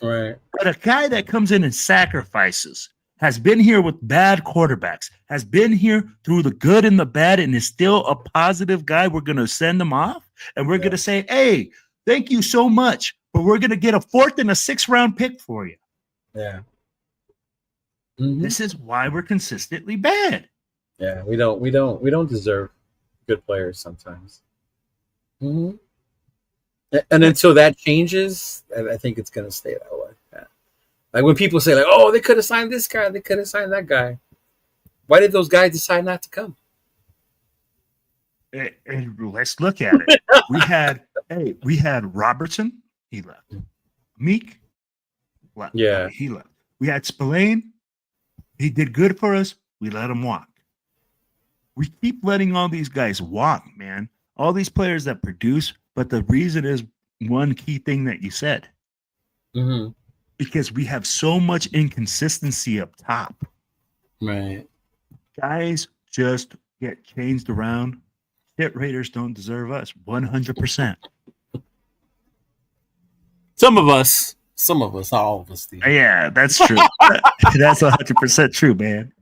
Right. But a guy that comes in and sacrifices, has been here with bad quarterbacks, has been here through the good and the bad, and is still a positive guy, we're going to send him off, and we're going to say, hey, thank you so much, but we're going to get a 4th and a 6th round pick for you. Yeah. Mm-hmm. This is why we're consistently bad. Yeah, we don't deserve good players sometimes. Mm-hmm. And until that changes, I think it's going to stay that way. Like when people say, like, oh, they could have signed this guy, they could have signed that guy. Why did those guys decide not to come? And let's look at it. we had Robertson, he left. Meek left. Yeah. He left. We had Spillane. He did good for us. We let him walk. We keep letting all these guys walk, man. All these players that produce, but the reason is one key thing that you said. Mm-hmm. Because we have so much inconsistency up top. Right. Guys just get changed around. Shit, Raiders don't deserve us. 100%. Some of us, not all of us, Steve. Yeah, that's true. That's 100% true, man.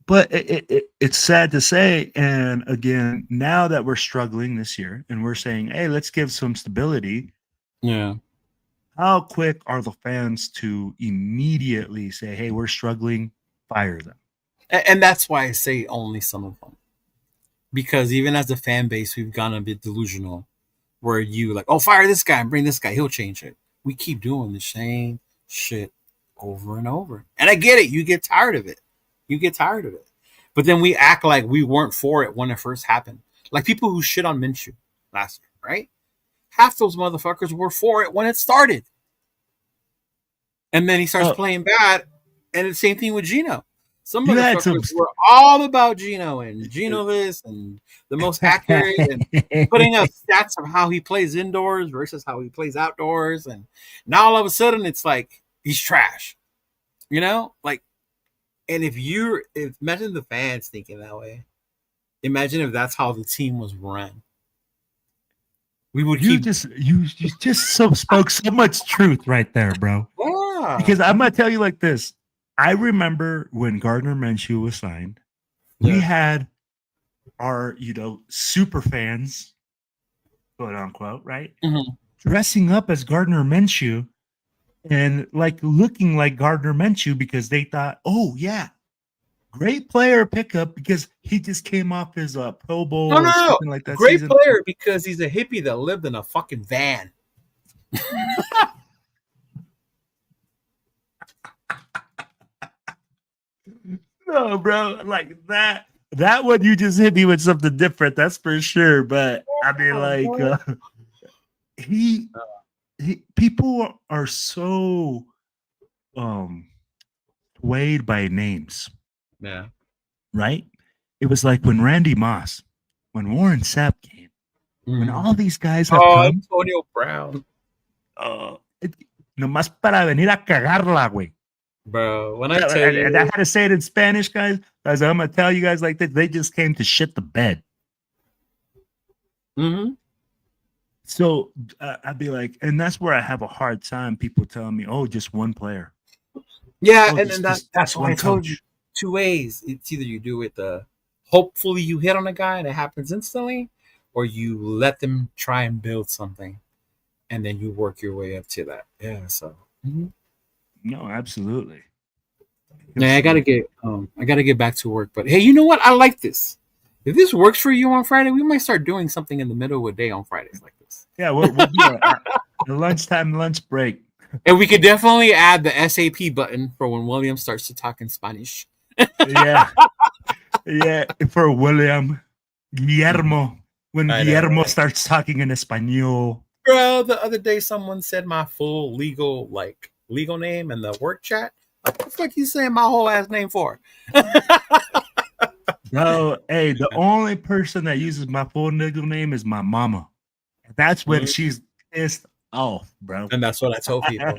But it's sad to say. And again, now that we're struggling this year and we're saying, hey, let's give some stability. Yeah. How quick are the fans to immediately say, hey, we're struggling, fire them? And that's why I say only some of them. Because even as a fan base, we've gone a bit delusional where you like, oh, fire this guy and bring this guy. He'll change it. We keep doing the same shit over and over. And I get it. You get tired of it. But then we act like we weren't for it when it first happened. Like people who shit on Minshew last year, right? Half those motherfuckers were for it when it started. And then he starts playing bad. And the same thing with Geno. Some motherfuckers were all about Geno and Geno this and the most accurate and putting up stats of how he plays indoors versus how he plays outdoors. And now all of a sudden it's like he's trash. Like, and if imagine the fans thinking that way. Imagine if that's how the team was run. We would you just spoke so much truth right there, bro. Yeah. Because I'm gonna tell you like this. I remember when Gardner Minshew was signed, we had our super fans, quote unquote, right? Mm-hmm. Dressing up as Gardner Minshew and like looking like Gardner Minshew because they thought, oh yeah, great player pickup because he just came off his Pro Bowl No, or no, no. something like that Great season. player because he's a hippie that lived in a fucking van. No, bro, like that. That one you just hit me with something different. That's for sure. But I mean, like, he people are so swayed by names. Yeah. Right? It was like when Randy Moss, when Warren Sapp came, when all these guys have come. Antonio Brown. Nomás para venir a cagarla, güey. Bro, when I tell you. And I had to say it in Spanish, guys. I'm going to tell you guys like that. They just came to shit the bed. Mm-hmm. So I'd be like, and that's where I have a hard time. People telling me, oh, just one player. Yeah, oh, and that's why I told you 2 ways. It's either you do it hopefully you hit on a guy and it happens instantly, or you let them try and build something and then you work your way up to that. Yeah, so no, absolutely. Yeah, I gotta get back to work. But hey, you know what? I like this. If this works for you on Friday, we might start doing something in the middle of the day on Fridays like this. Yeah, we'll do a lunchtime lunch break. And we could definitely add the SAP button for when William starts to talk in Spanish. Yeah. Yeah, for William. Guillermo. When Guillermo starts talking in Espanol. Bro, the other day someone said my full legal name in the work chat. What the fuck you saying my whole ass name for? No, hey, the only person that uses my full legal name is my mama. That's when she's pissed off, bro. And that's what I told people.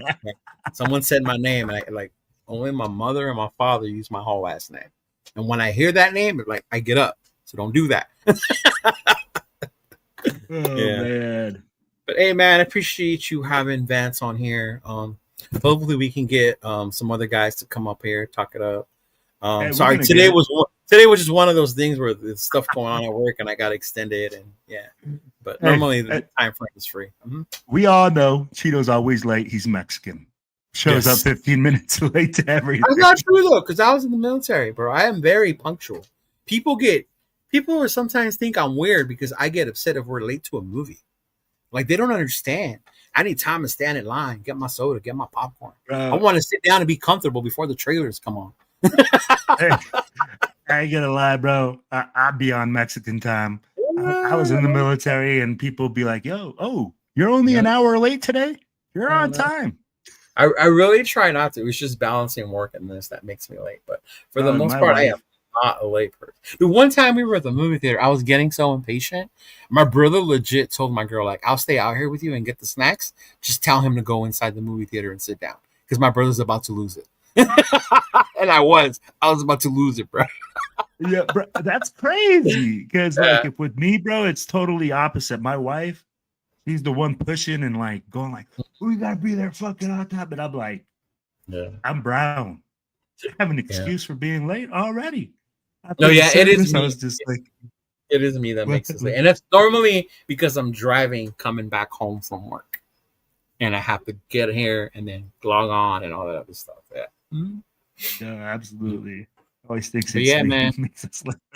Someone said my name, and I only my mother and my father use my whole last name. And when I hear that name, I get up. So don't do that. Man. But hey, man, I appreciate you having Vance on here. Hopefully we can get some other guys to come up here, talk it up. Sorry, today was just one of those things where there's stuff going on at work and I got extended, and but normally the time frame is free. Mm-hmm. We all know Cheeto's always late. He's Mexican. Shows up 15 minutes late to everything. That's not true though, because I was in the military, bro. I am very punctual. People sometimes think I'm weird because I get upset if we're late to a movie. Like, they don't understand. I need time to stand in line, get my soda, get my popcorn. I want to sit down and be comfortable before the trailers come on. Hey, I ain't gonna lie, bro. I'd be on Mexican time. I was in the military, and people be like, you're only an hour late today? You're on time. I really try not to. It's just balancing work and this that makes me late. But for the most part, I am not a late person. The one time we were at the movie theater, I was getting so impatient. My brother legit told my girl, I'll stay out here with you and get the snacks. Just tell him to go inside the movie theater and sit down. Because my brother's about to lose it. And I was about to lose it, bro. Yeah, bro, that's crazy. Because if with me, bro, it's totally opposite. My wife, she's the one pushing and going we gotta be there fucking on time. But I'm like, I'm brown. I have an excuse for being late already. It is me. I was just it is me that makes it late. And it's normally because I'm driving, coming back home from work. And I have to get here and then log on and all that other stuff. Yeah. Mm-hmm. Yeah, absolutely. Always thinks it's man.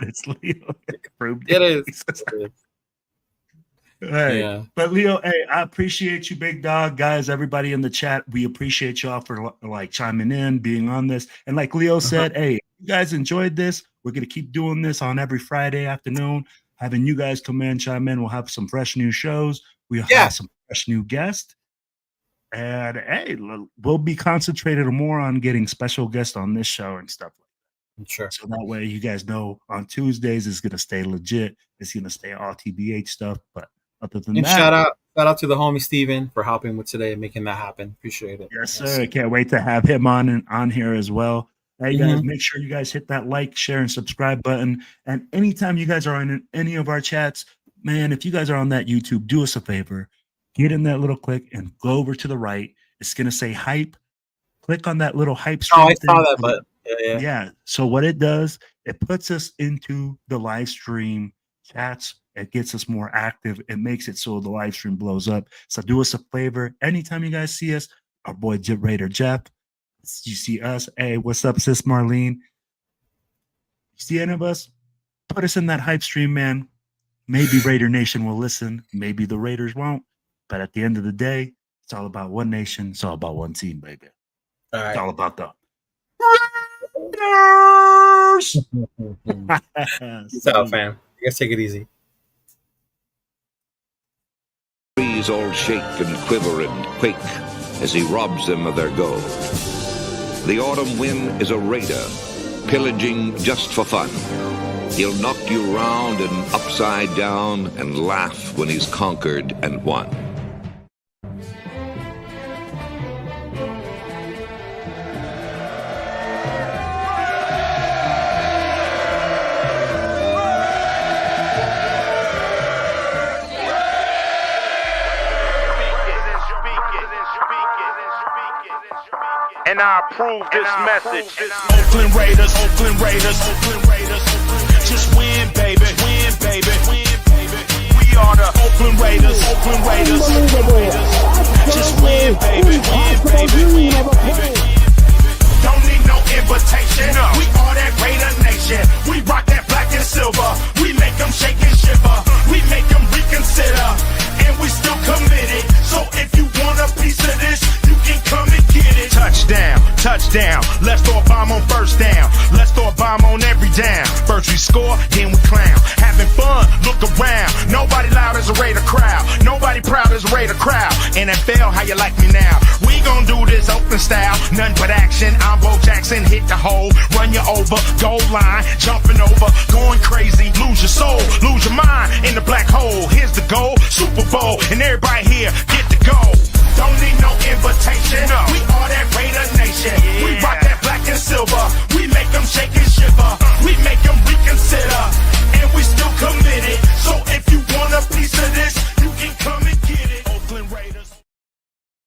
It's Leo. It is. Hey, but Leo, hey, I appreciate you, big dog, guys. Everybody in the chat, we appreciate y'all for chiming in, being on this. And like Leo said, hey, you guys enjoyed this. We're gonna keep doing this on every Friday afternoon, having you guys come in, chime in. We'll have some fresh new shows. We'll have some fresh new guests. And hey, we'll be concentrated more on getting special guests on this show and stuff like that. Sure. So that way you guys know on Tuesdays it's gonna stay legit. It's gonna stay all TBH stuff. But other than that, shout out to the homie Steven for helping with today and making that happen. Appreciate it. Yes, sir. I can't wait to have him on here as well. Hey guys, make sure you guys hit that like, share, and subscribe button. And anytime you guys are in any of our chats, man, if you guys are on that YouTube, do us a favor. Get in that little click and go over to the right. It's going to say hype. Click on that little hype stream. Oh, I saw that button. Yeah. So what it does, it puts us into the live stream chats. It gets us more active. It makes it so the live stream blows up. So do us a favor. Anytime you guys see us, our boy Raider Jeff, you see us. Hey, what's up, sis Marlene? see any of us, put us in that hype stream, man. Maybe Raider Nation will listen. Maybe the Raiders won't. But at the end of the day, it's all about one nation. It's all about one team, baby. All right. It's all about the Raiders. Peace out, fam. You guys take it easy. Trees all shake and quiver and quake as he robs them of their gold. The autumn wind is a raider, pillaging just for fun. He'll knock you round and upside down and laugh when he's conquered and won. And I approve this message. Oakland Raiders, Oakland Raiders, Oakland Raiders. Just win, baby, win, baby, win, baby. We are the Oakland Raiders, Oakland Raiders, Oakland Raiders. Just win, baby, win, baby, win, baby. Don't need no invitation. We are that Raider Nation. We rock that black and silver. We make them shake and shiver. We make them reconsider. And we still committed. So if you want a piece of this, you can come and get it. Touchdown, touchdown. Let's throw a bomb on first down. Let's throw a bomb on every down. First we score, then we clown. Having fun, look around. Nobody loud as a Raider crowd. Nobody proud as a Raider crowd. NFL, how you like me now? We gon' do this open style. Nothing but action. I'm Bo Jackson, hit the hole. Run you over, goal line. Jumping over, going crazy. Lose your soul, lose your mind in the black hole. Here's the goal, Super Bowl. And everybody here, get the goal. Don't need no